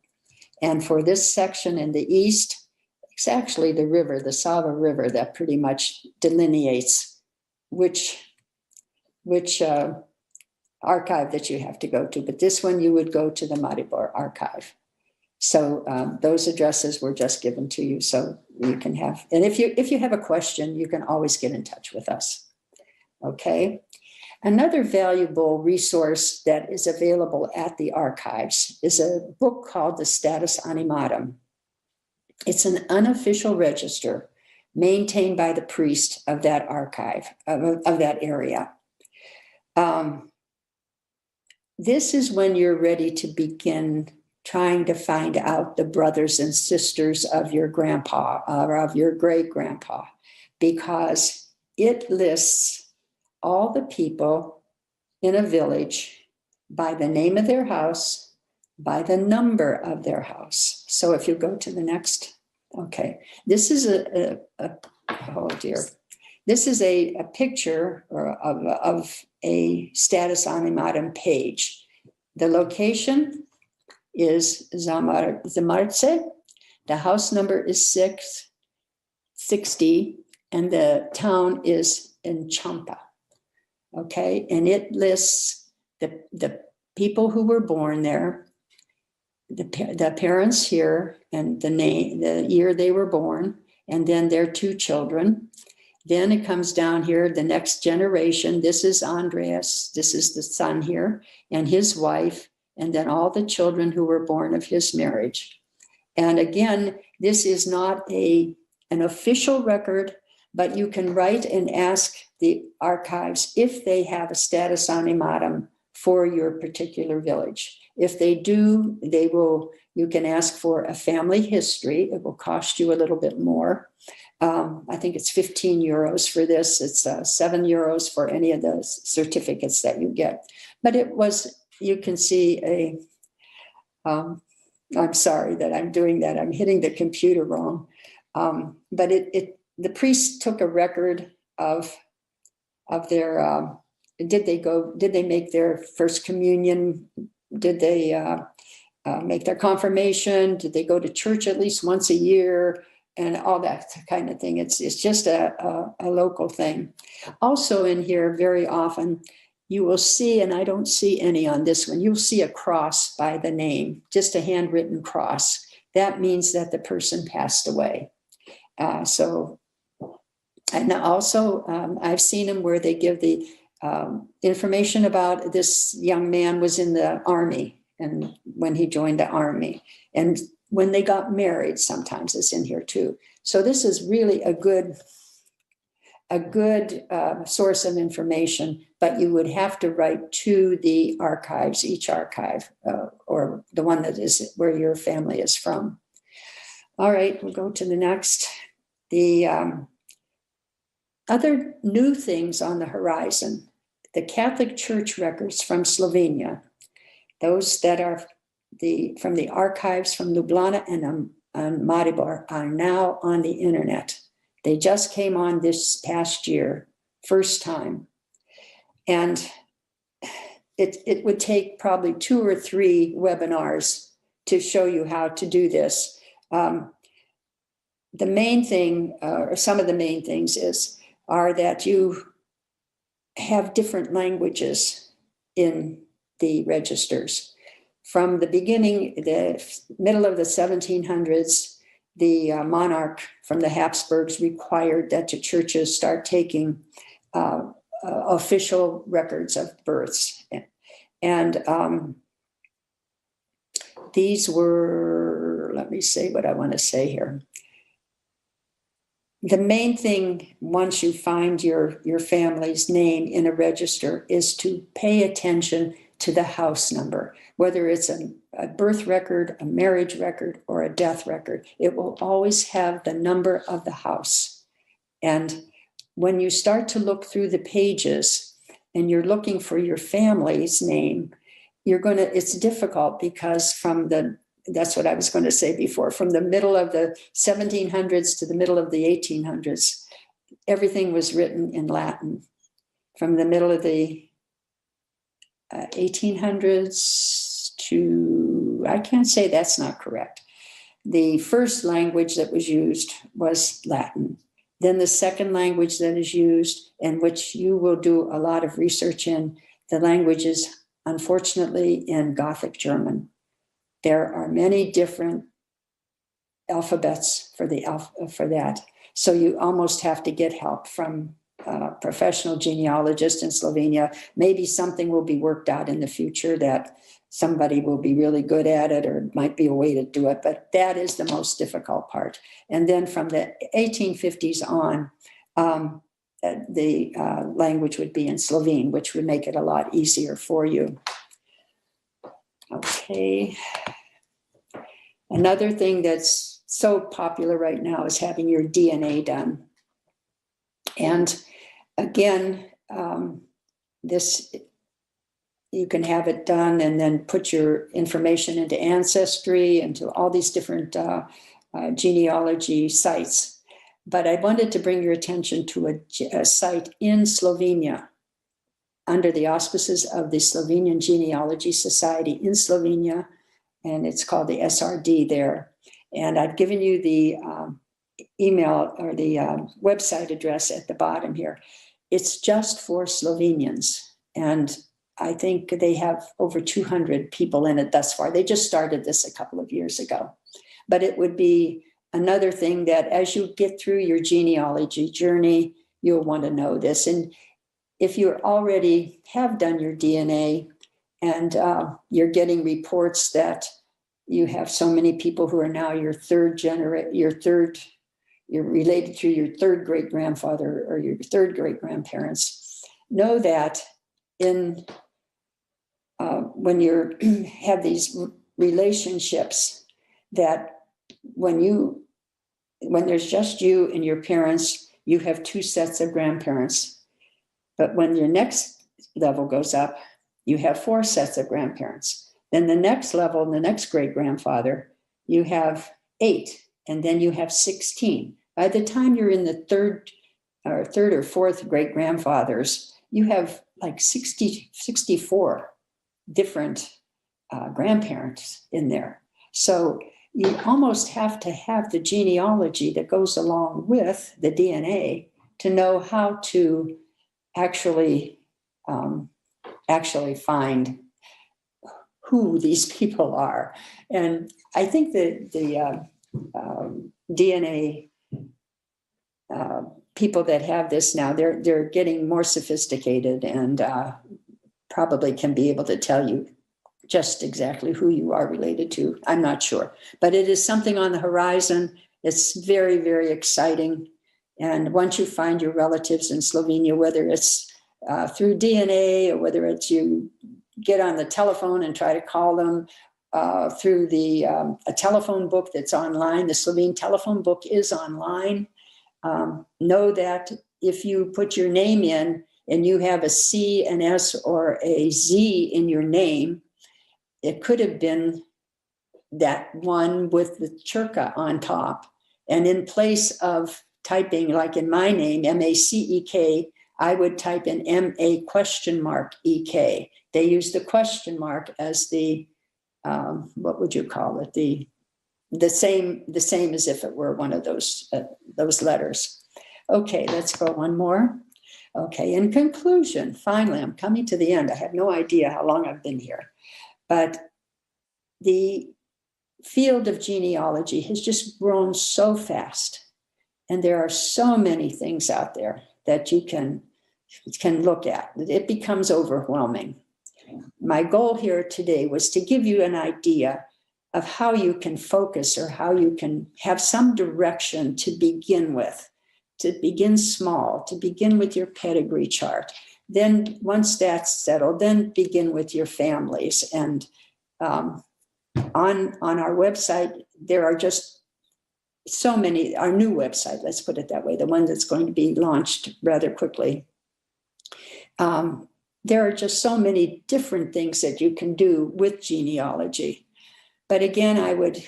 And for this section in the east, it's actually the river, the Sava River, that pretty much delineates which archive that you have to go to. But this one, you would go to the Maribor archive. So those addresses were just given to you, so you can have, and if you have a question, you can always get in touch with us. Okay. Another valuable resource that is available at the archives is a book called the Status Animatum. It's an unofficial register maintained by the priest of that archive, of that area. This is when you're ready to begin trying to find out the brothers and sisters of your grandpa or of your great grandpa, because it lists all the people in a village by the name of their house, by the number of their house. So if you go to the next, okay, this is oh dear. This is a picture of a Status Animatum page. The location is Zamarce. The house number is 660, and the town is in Champa. Okay, and it lists the people who were born there, the parents here, and the name, the year they were born, and then their two children. Then it comes down here, the next generation. This is Andreas, this is the son here, and his wife, and then all the children who were born of his marriage. And again, this is not an official record, but you can write and ask the archives if they have a Status Animatum for your particular village. If they do, you can ask for a family history. It will cost you a little bit more. I think it's 15 euros for this. It's 7 euros for any of the certificates that you get. But you can see I'm sorry that I'm doing that. I'm hitting the computer wrong. But the priest took a record of their, did they make their first communion? Did they make their confirmation? Did they go to church at least once a year? And all that kind of thing. It's just a local thing. Also in here, very often, you will see, and I don't see any on this one, you'll see a cross by the name, just a handwritten cross. That means that the person passed away. And also I've seen them where they give the information about this young man was in the army, and when he joined the army, and when they got married, sometimes it's in here too. So this is really a good source of information, but you would have to write to the archives, each archive, or the one that is where your family is from. All right, we'll go to the next. The other new things on the horizon, the Catholic Church records from Slovenia, those that are from the archives from Ljubljana and Maribor are now on the internet. They just came on this past year, first time. And it would take probably 2 or 3 webinars to show you how to do this. The main thing, or some of the main things are that you have different languages in the registers. From the beginning, the middle of the 1700s, the monarch from the Habsburgs required that the churches start taking official records of births. And these were, let me say what I want to say here. The main thing, once you find your family's name in a register, is to pay attention to the house number, whether it's a birth record, a marriage record, or a death record. It will always have the number of the house. And when you start to look through the pages and you're looking for your family's name, it's difficult because that's what I was going to say before, from the middle of the 1700s to the middle of the 1800s, everything was written in Latin. From the middle of the 1800s to, I can't say that's not correct. The first language that was used was Latin. Then the second language that is used, and which you will do a lot of research in, the language is unfortunately in Gothic German. There are many different alphabets for that. So you almost have to get help from a professional genealogist in Slovenia. Maybe something will be worked out in the future that somebody will be really good at it, or it might be a way to do it, but that is the most difficult part. And then from the 1850s on, the language would be in Slovene, which would make it a lot easier for you. Okay. Another thing that's so popular right now is having your DNA done. And again, this, you can have it done and then put your information into Ancestry, into all these different genealogy sites. But I wanted to bring your attention to a site in Slovenia under the auspices of the Slovenian Genealogy Society in Slovenia, and it's called the SRD there. And I've given you the email or the website address at the bottom here. It's just for Slovenians, and I think they have over 200 people in it thus far. They just started this a couple of years ago. But it would be another thing that as you get through your genealogy journey, you'll want to know this. And if you already have done your DNA and you're getting reports that you have so many people who are now you're related to your third great grandfather or your third great grandparents, know that when you have these relationships, that when there's just you and your parents, you have two sets of grandparents. But when your next level goes up, you have four sets of grandparents. Then the next level, the next great grandfather, you have 8, and then you have 16. By the time you're in the third or fourth great grandfathers, you have like 64 different grandparents in there. So you almost have to have the genealogy that goes along with the DNA to know how to actually find who these people are. And I think that the DNA people that have this now, they're getting more sophisticated and probably can be able to tell you just exactly who you are related to. I'm not sure, but it is something on the horizon. It's very, very exciting. And once you find your relatives in Slovenia, whether it's through DNA or whether it's you get on the telephone and try to call them through a telephone book that's online, the Slovene telephone book is online. Know that if you put your name in and you have a C, an S, or a Z in your name, it could have been that one with the churka on top. And in place of typing, like in my name, M-A-C-E-K, I would type in M-A?E-K. They use the question mark as the, what would you call it? The same as if it were one of those letters. Okay, let's go one more. Okay, in conclusion, finally, I'm coming to the end. I have no idea how long I've been here, but the field of genealogy has just grown so fast. And there are so many things out there that you can look at. It becomes overwhelming. My goal here today was to give you an idea of how you can focus or how you can have some direction to begin with, to begin small, to begin with your pedigree chart. Then once that's settled, then begin with your families. And on our website, there are just so many, our new website, let's put it that way, the one that's going to be launched rather quickly. There are just so many different things that you can do with genealogy. But again, I would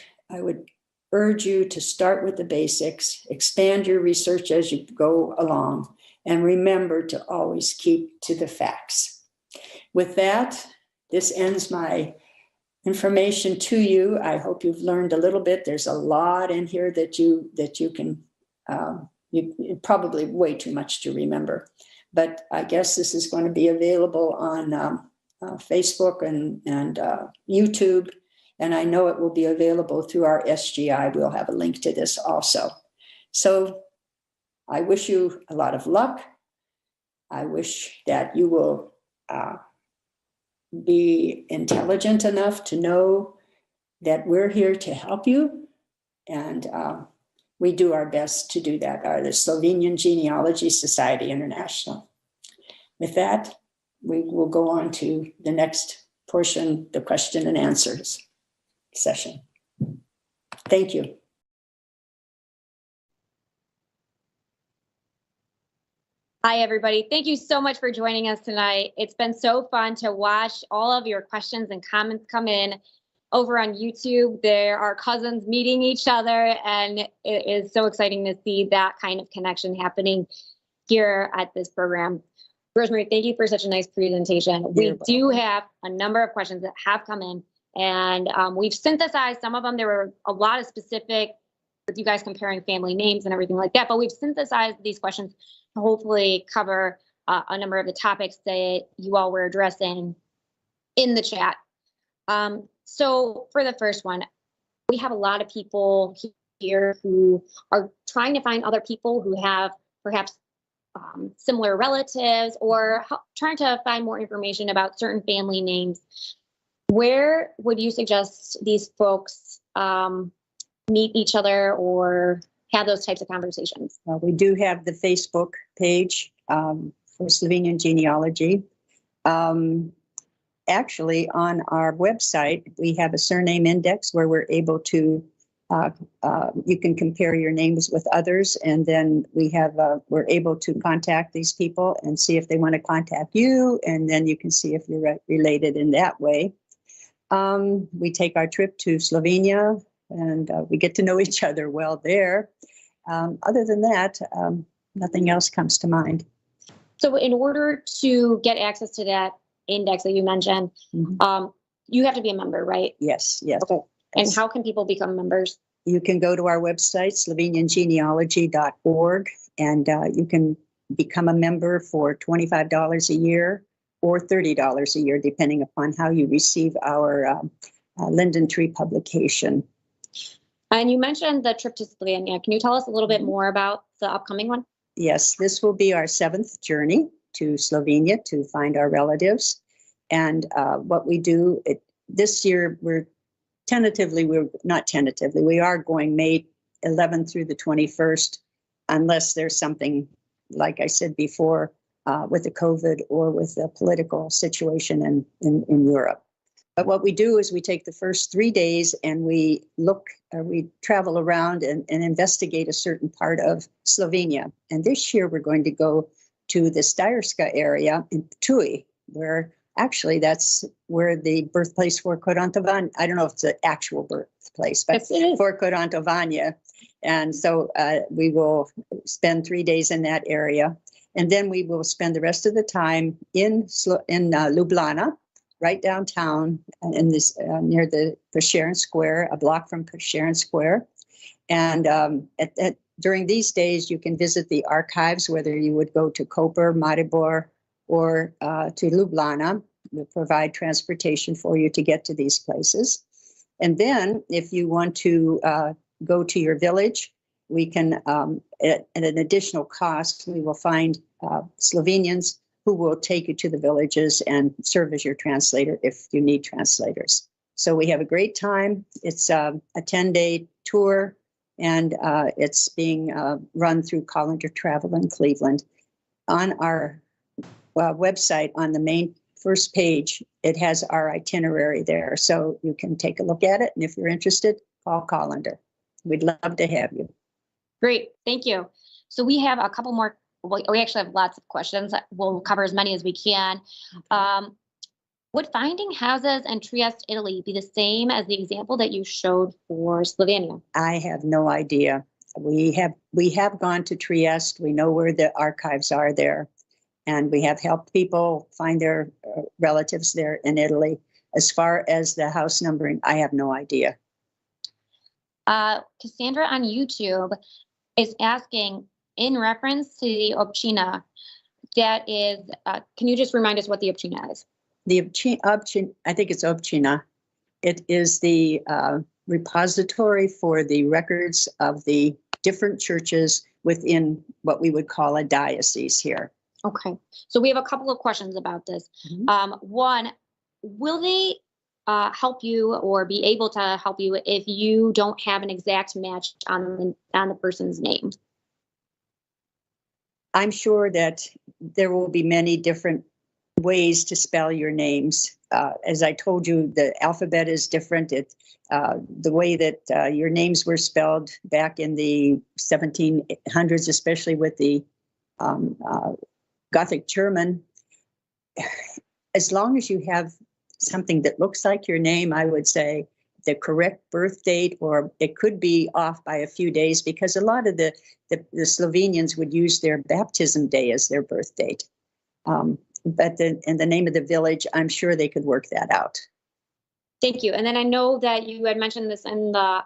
urge you to start with the basics, expand your research as you go along, and remember to always keep to the facts. With that, this ends my information to you. I hope you've learned a little bit. There's a lot in here that you can, probably way too much to remember. But I guess this is going to be available on Facebook and YouTube. And I know it will be available through our SGI. We'll have a link to this also. So I wish you a lot of luck. I wish that you will be intelligent enough to know that we're here to help you. And we do our best to do that, the Slovenian Genealogy Society International. With that, we will go on to the next portion, the question and answers session. Thank you. Hi, everybody. Thank you so much for joining us tonight. It's been so fun to watch all of your questions and comments come in over on YouTube. There are cousins meeting each other, and it is so exciting to see that kind of connection happening here at this program. Rosemary, thank you for such a nice presentation. We do have a number of questions that have come in, and we've synthesized some of them. There were a lot of specific, with you guys comparing family names and everything like that, but we've synthesized these questions to hopefully cover a number of the topics that you all were addressing in the chat. So for the first one, we have a lot of people here who are trying to find other people who have perhaps similar relatives, or trying to find more information about certain family names. Where would you suggest these folks meet each other or have those types of conversations? Well, we do have the Facebook page for Slovenian Genealogy. Actually, on our website, we have a surname index where we're able to, you can compare your names with others, and then we're able to contact these people and see if they want to contact you, and then you can see if you're related in that way. We take our trip to Slovenia, and we get to know each other well there. Other than that, nothing else comes to mind. So in order to get access to that index that you mentioned, you have to be a member, right? Yes. Okay. And how can people become members? You can go to our website, sloveniangenealogy.org, and you can become a member for $25 a year or $30 a year, depending upon how you receive our Linden Tree publication. And you mentioned the trip to Slovenia. Can you tell us a little bit more about the upcoming one? Yes, this will be our 7th journey to Slovenia to find our relatives. And what we do this year, we are going May 11th through the 21st, unless there's something, like I said before, with the COVID or with the political situation in Europe. But what we do is we take the first 3 days and we travel around and investigate a certain part of Slovenia. And this year we're going to go to the Styrska area in Ptuj, where actually that's where the birthplace for Korantovanja. I don't know if it's the actual birthplace, but for Korantovanja. And so we will spend 3 days in that area. And then we will spend the rest of the time in Ljubljana, right downtown, in this near the Prešeren Square, a block from Prešeren Square. And during these days, you can visit the archives, whether you would go to Koper, Maribor, or to Ljubljana. We'll provide transportation for you to get to these places. And then if you want to go to your village, we can, at an additional cost, we will find Slovenians who will take you to the villages and serve as your translator if you need translators. So we have a great time. It's a 10-day tour, and it's being run through Colander Travel in Cleveland. On our website, on the main first page, it has our itinerary there. So you can take a look at it. And if you're interested, call Colander. We'd love to have you. Great, thank you. So we have a couple more, we actually have lots of questions. We'll cover as many as we can. Would finding houses in Trieste, Italy be the same as the example that you showed for Slovenia? I have no idea. We have gone to Trieste. We know where the archives are there. And we have helped people find their relatives there in Italy. As far as the house numbering, I have no idea. Cassandra on YouTube is asking, in reference to the općina, that is, can you just remind us what the općina is? The općina, I think it's općina. It is the repository for the records of the different churches within what we would call a diocese here. Okay, so we have a couple of questions about this. Mm-hmm. One, will they help you or be able to help you if you don't have an exact match on the person's name? I'm sure that there will be many different ways to spell your names. As I told you, the alphabet is different. The way that your names were spelled back in the 1700s, especially with the Gothic German, as long as you have something that looks like your name, I would say the correct birth date, or it could be off by a few days, because a lot of the Slovenians would use their baptism day as their birth date. But in the name of the village, I'm sure they could work that out. Thank you. And then I know that you had mentioned this in the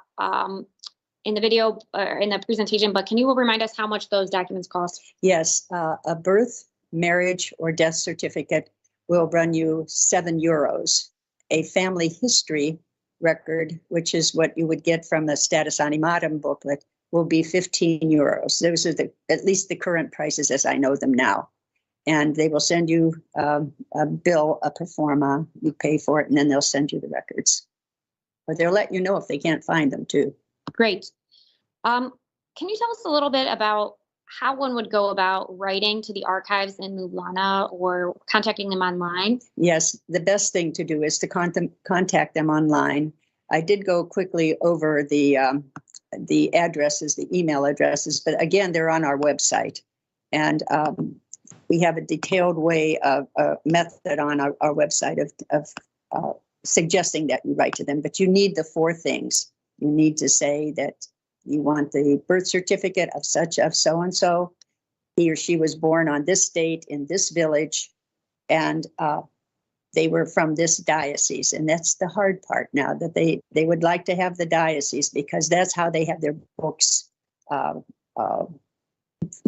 video or in the presentation, but can you remind us how much those documents cost? Yes, a birth, marriage, or death certificate will run you €7. A family history record, which is what you would get from the Status Animatum booklet, will be €15. Those are at least the current prices as I know them now. And they will send you a bill, a pro forma, you pay for it, and then they'll send you the records. But they'll let you know if they can't find them too. Great. Can you tell us a little bit about how one would go about writing to the archives in Ljubljana or contacting them online? Yes, the best thing to do is to contact them online. I did go quickly over the addresses, the email addresses, but again, they're on our website. And we have a detailed way of method on our website of suggesting that you write to them. But you need the four things. You need to say that you want the birth certificate of so-and-so. He or she was born on this date in this village, and they were from this diocese. And that's the hard part now, that they would like to have the diocese, because that's how they have their books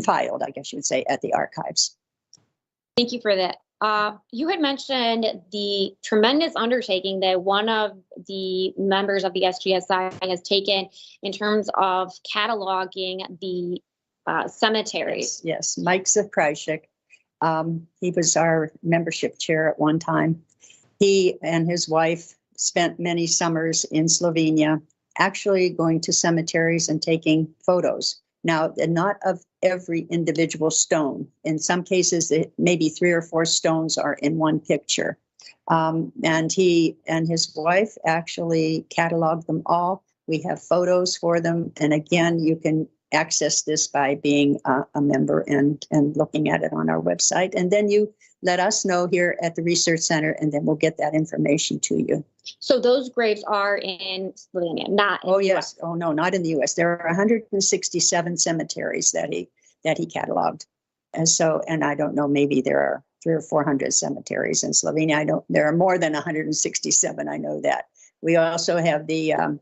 filed, I guess you would say, at the archives. Thank you for that. You had mentioned the tremendous undertaking that one of the members of the SGSI has taken in terms of cataloging the cemeteries. Yes, Mike Zakrajcik. He was our membership chair at one time. He and his wife spent many summers in Slovenia, actually going to cemeteries and taking photos. Now, not of every individual stone. In some cases, maybe 3 or 4 stones are in one picture. And he and his wife actually cataloged them all. We have photos for them. And again, you can access this by being a member and looking at it on our website. And then you let us know here at the Research Center, and then we'll get that information to you. So those graves are in Slovenia, not in the yes. US. Oh, no, not in the U.S. There are 167 cemeteries that he cataloged. And I don't know, maybe there are 300 or 400 cemeteries in Slovenia. There are more than 167. I know that. We also have the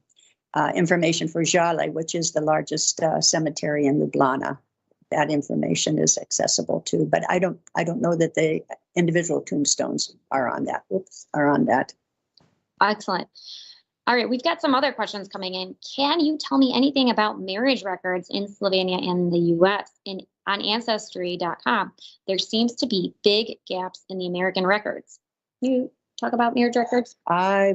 information for Jale, which is the largest cemetery in Ljubljana. That information is accessible too, but I don't know that the individual tombstones are on that. Excellent. All right, we've got some other questions coming in. Can you tell me anything about marriage records in Slovenia and the US? On Ancestry.com, there seems to be big gaps in the American records. Can you talk about marriage records? I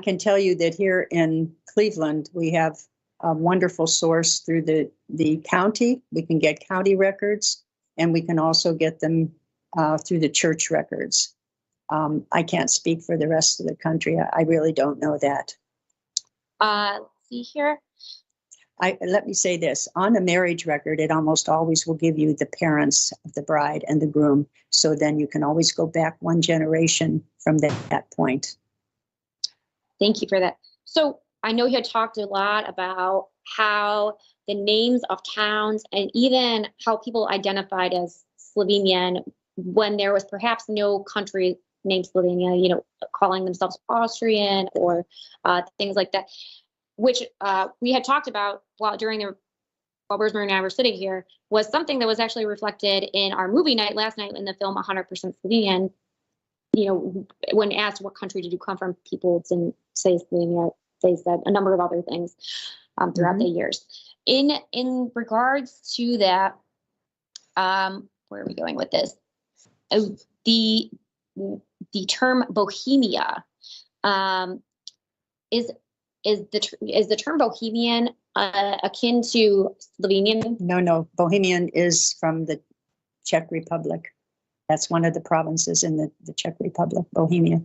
can tell you that here in Cleveland, we have a wonderful source through the county. We can get county records, and we can also get them through the church records. I can't speak for the rest of the country. I really don't know that. Let's see here. Let me say this. On a marriage record, it almost always will give you the parents of the bride and the groom. So then you can always go back one generation from that point. Thank you for that. So I know you had talked a lot about how the names of towns and even how people identified as Slovenian when there was perhaps no country named Slovenia, calling themselves Austrian or things like that, which we had talked about while Rosemary and I were sitting here, was something that was actually reflected in our movie night last night in the film 100% Slovenian. When asked what country did you come from, people didn't say Slovenia. They said a number of other things throughout the years. In regards to that, where are we going with this? The term Bohemia is the term Bohemian akin to Slovenian? No. Bohemian is from the Czech Republic. That's one of the provinces in the Czech Republic, Bohemia.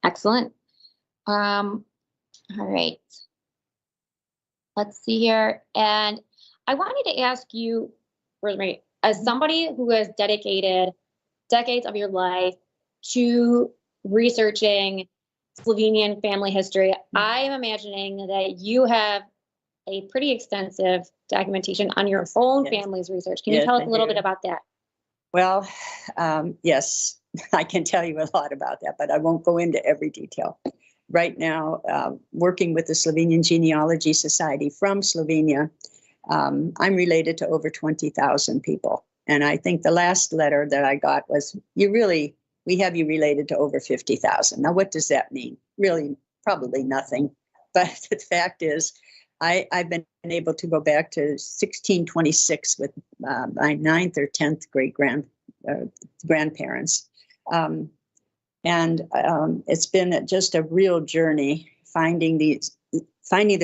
Excellent. All right. Let's see here. And I wanted to ask you, Rosemary, as somebody who has dedicated decades of your life to researching Slovenian family history, I am imagining that you have a pretty extensive documentation on your own family's research. Can you tell us a little bit about that? Well, yes, I can tell you a lot about that, but I won't go into every detail. Right now, working with the Slovenian Genealogy Society from Slovenia, I'm related to over 20,000 people. And I think the last letter that I got was, we have you related to over 50,000. Now, what does that mean? Really, probably nothing. But the fact is, I've been able to go back to 1626 with my 9th or 10th grandparents. And it's been just a real journey finding the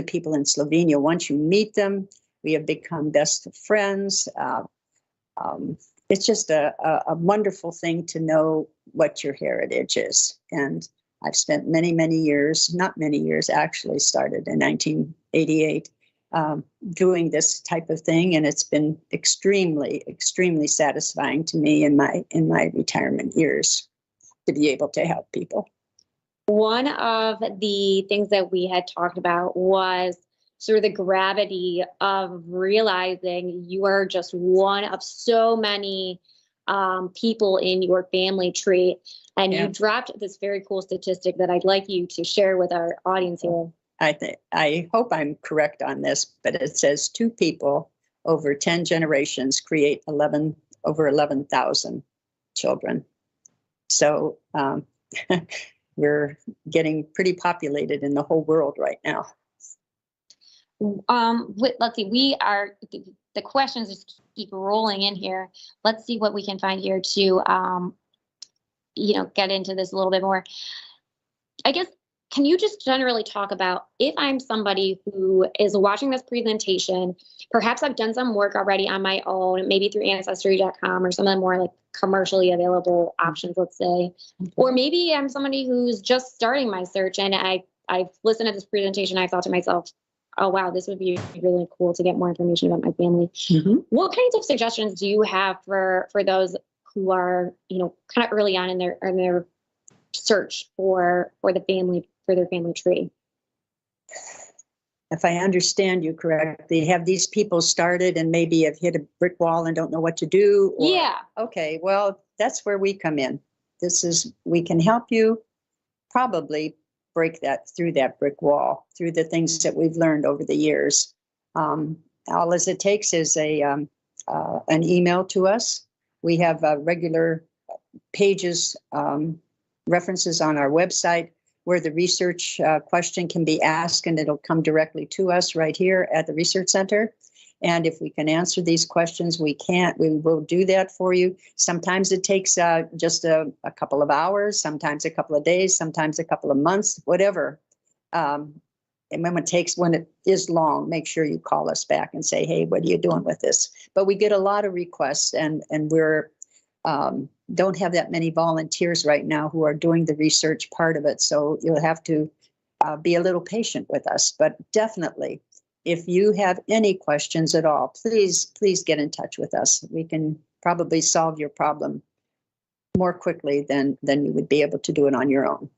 people in Slovenia. Once you meet them, we have become best of friends. It's just a wonderful thing to know what your heritage is. And I've spent many years, not many years, actually started in 1988, doing this type of thing. And it's been extremely satisfying to me in my retirement years to be able to help people. One of the things that we had talked about was sort of the gravity of realizing you are just one of so many people in your family tree. And you dropped this very cool statistic that I'd like you to share with our audience here. I hope I'm correct on this, but it says 2 people over 10 generations create over 11,000 children. So we're getting pretty populated in the whole world right now. Let's see, the questions just keep rolling in here. Let's see what we can find here to, get into this a little bit more. I guess, can you just generally talk about, if I'm somebody who is watching this presentation, perhaps I've done some work already on my own, maybe through Ancestry.com or some of the more like commercially available options, let's say, or maybe I'm somebody who's just starting my search and I've listened to this presentation, I thought to myself, oh, wow, this would be really cool to get more information about my family. Mm-hmm. What kinds of suggestions do you have for those who are, kind of early on in their search for their family tree? If I understand you correctly, have these people started and maybe have hit a brick wall and don't know what to do? Yeah. Okay, well, that's where we come in. We can help you probably break through that brick wall, through the things that we've learned over the years. All as it takes is an email to us. We have regular pages, references on our website where the research question can be asked, and it'll come directly to us right here at the Research Center. And if we can answer these questions, we will do that for you. Sometimes it takes just a couple of hours, sometimes a couple of days, sometimes a couple of months, whatever. And when it is long, make sure you call us back and say, hey, what are you doing with this? But we get a lot of requests, and we're don't have that many volunteers right now who are doing the research part of it. So you'll have to be a little patient with us. But definitely, if you have any questions at all, please get in touch with us. We can probably solve your problem more quickly than you would be able to do it on your own.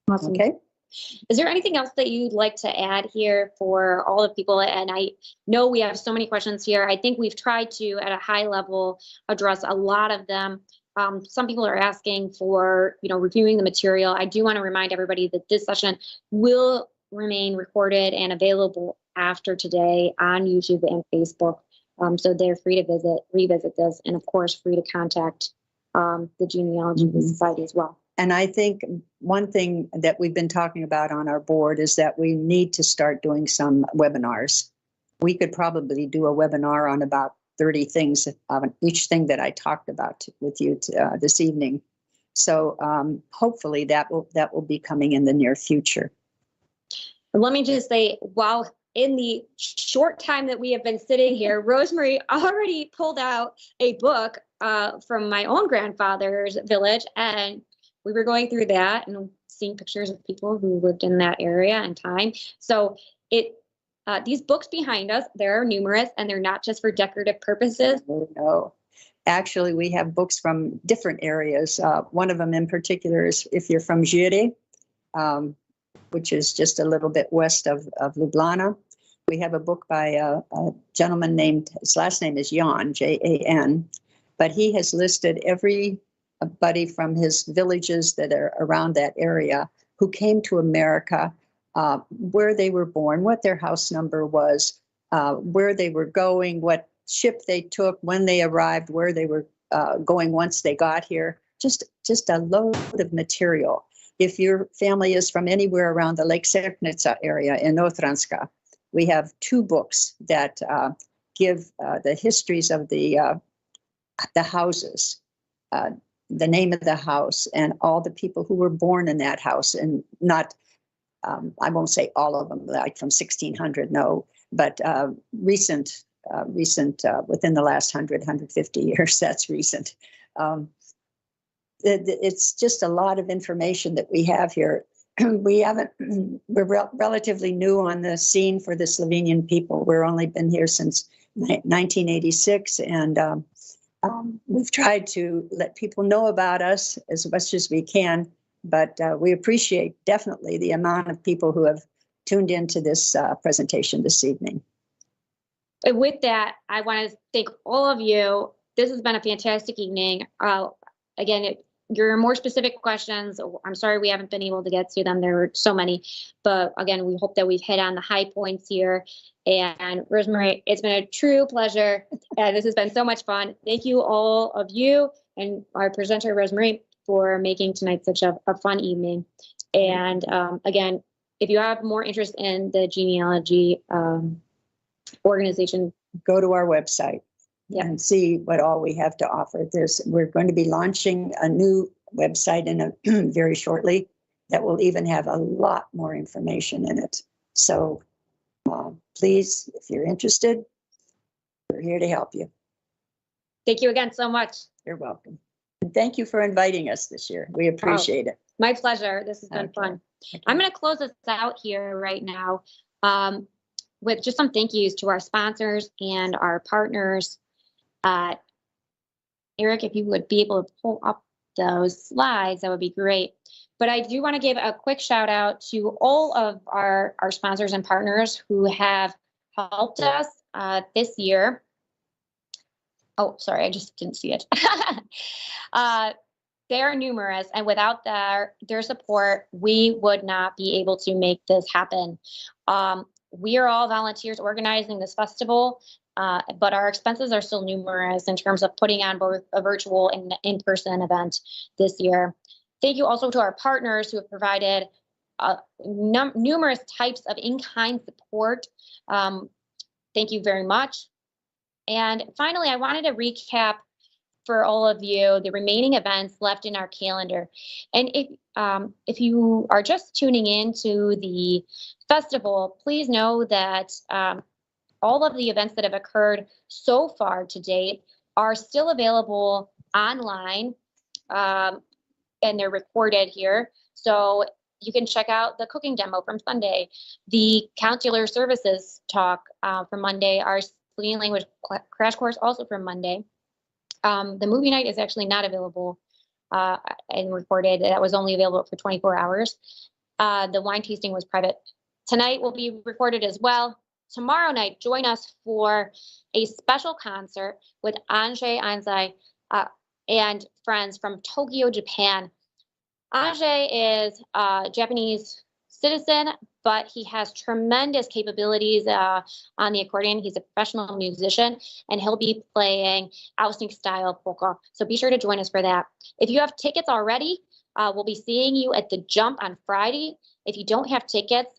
Awesome. Okay. Is there anything else that you'd like to add here for all the people? And I know we have so many questions here. I think we've tried to, at a high level, address a lot of them. Some people are asking for, reviewing the material. I do want to remind everybody that this session will remain recorded and available after today on YouTube and Facebook. So they're free to revisit this, and of course, free to contact the Genealogy Society as well. And I think one thing that we've been talking about on our board is that we need to start doing some webinars. We could probably do a webinar on about 30 things, on each thing that I talked about with you this evening. So hopefully that will be coming in the near future. Let me just say, while in the short time that we have been sitting here, Rosemary already pulled out a book from my own grandfather's village, and we were going through that and seeing pictures of people who lived in that area and time. So these books behind us, there are numerous, and they're not just for decorative purposes. No, actually, we have books from different areas. One of them in particular is if you're from Jiri, which is just a little bit west of Ljubljana. We have a book by a gentleman named, his last name is Jan, Jan, but he has listed everybody from his villages that are around that area who came to America, where they were born, what their house number was, where they were going, what ship they took, when they arrived, where they were going once they got here. Just a load of material. If your family is from anywhere around the Lake Serpnica area in Notranska, we have 2 books that give the histories of the houses, the name of the house, and all the people who were born in that house, and not, I won't say all of them, like from 1600, no, but recent, within the last 150 years, that's recent. It's just a lot of information that we have here. We're relatively new on the scene for the Slovenian people. We've only been here since 1986, and we've tried to let people know about us as much as we can, but we appreciate definitely the amount of people who have tuned into this presentation this evening. And with that, I want to thank all of you. This has been a fantastic evening. Again, your more specific questions, I'm sorry we haven't been able to get to them. There were so many, but again, we hope that we've hit on the high points here. And Rosemary, it's been a true pleasure. This has been so much fun. Thank you, all of you, and our presenter, Rosemary, for making tonight such a fun evening. And again, if you have more interest in the Genealogy organization, go to our website. Yeah, and see what all we have to offer. We're going to be launching a new website very shortly that will even have a lot more information in it. So please, if you're interested, we're here to help you. Thank you again so much. You're welcome. And thank you for inviting us this year. We appreciate it. My pleasure. This has been fun. Okay. I'm going to close this out here right now with just some thank yous to our sponsors and our partners. Eric, if you would be able to pull up those slides, that would be great. But I do want to give a quick shout out to all of our sponsors and partners who have helped us this year. Oh, sorry, I just didn't see it. They are numerous, and without their support, we would not be able to make this happen. We are all volunteers organizing this festival, but our expenses are still numerous in terms of putting on both a virtual and in-person event this year. Thank you also to our partners who have provided numerous types of in-kind support. Thank you very much. And finally, I wanted to recap for all of you the remaining events left in our calendar. And if you are just tuning in to the festival, please know that all of the events that have occurred so far to date are still available online, and they're recorded here. So you can check out the cooking demo from Sunday, the consular services talk from Monday, our Slovenian language crash course also from Monday. The movie night is actually not available and recorded. That was only available for 24 hours. The wine tasting was private. Tonight will be recorded as well. Tomorrow night, join us for a special concert with Andrzej Anzai and friends from Tokyo, Japan. Andrzej is a Japanese citizen, but he has tremendous capabilities on the accordion. He's a professional musician, and he'll be playing Ausnik style polka. So be sure to join us for that. If you have tickets already, we'll be seeing you at the Jump on Friday. If you don't have tickets,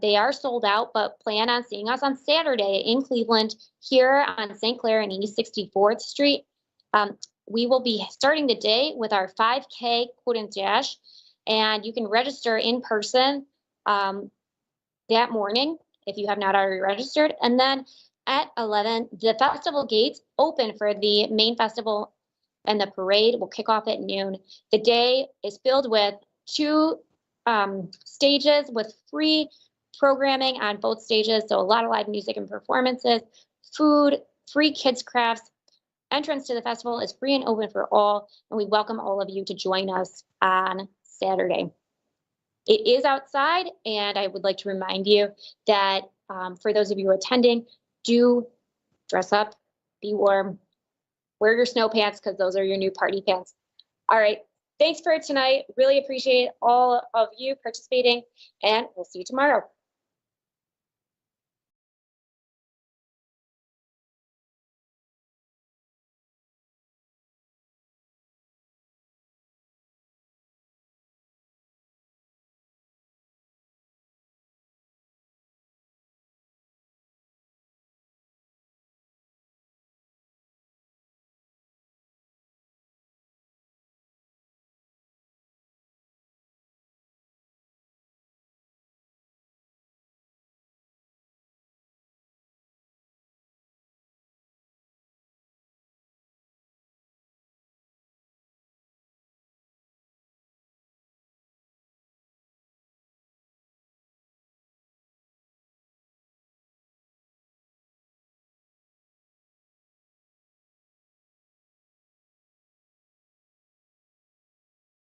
they are sold out, but plan on seeing us on Saturday in Cleveland here on St. Clair and East 64th Street. We will be starting the day with our 5K Kurentash, and you can register in person that morning if you have not already registered. And then at 11, the festival gates open for the main festival, and the parade will kick off at noon. The day is filled with 2 stages with free programming on both stages. So a lot of live music and performances, food, free kids crafts. Entrance to the festival is free and open for all, and we welcome all of you to join us on Saturday. It is outside, and I would like to remind you that for those of you attending, do dress up, be warm, wear your snow pants because those are your new party pants. All right, thanks for tonight. Really appreciate all of you participating, and we'll see you tomorrow.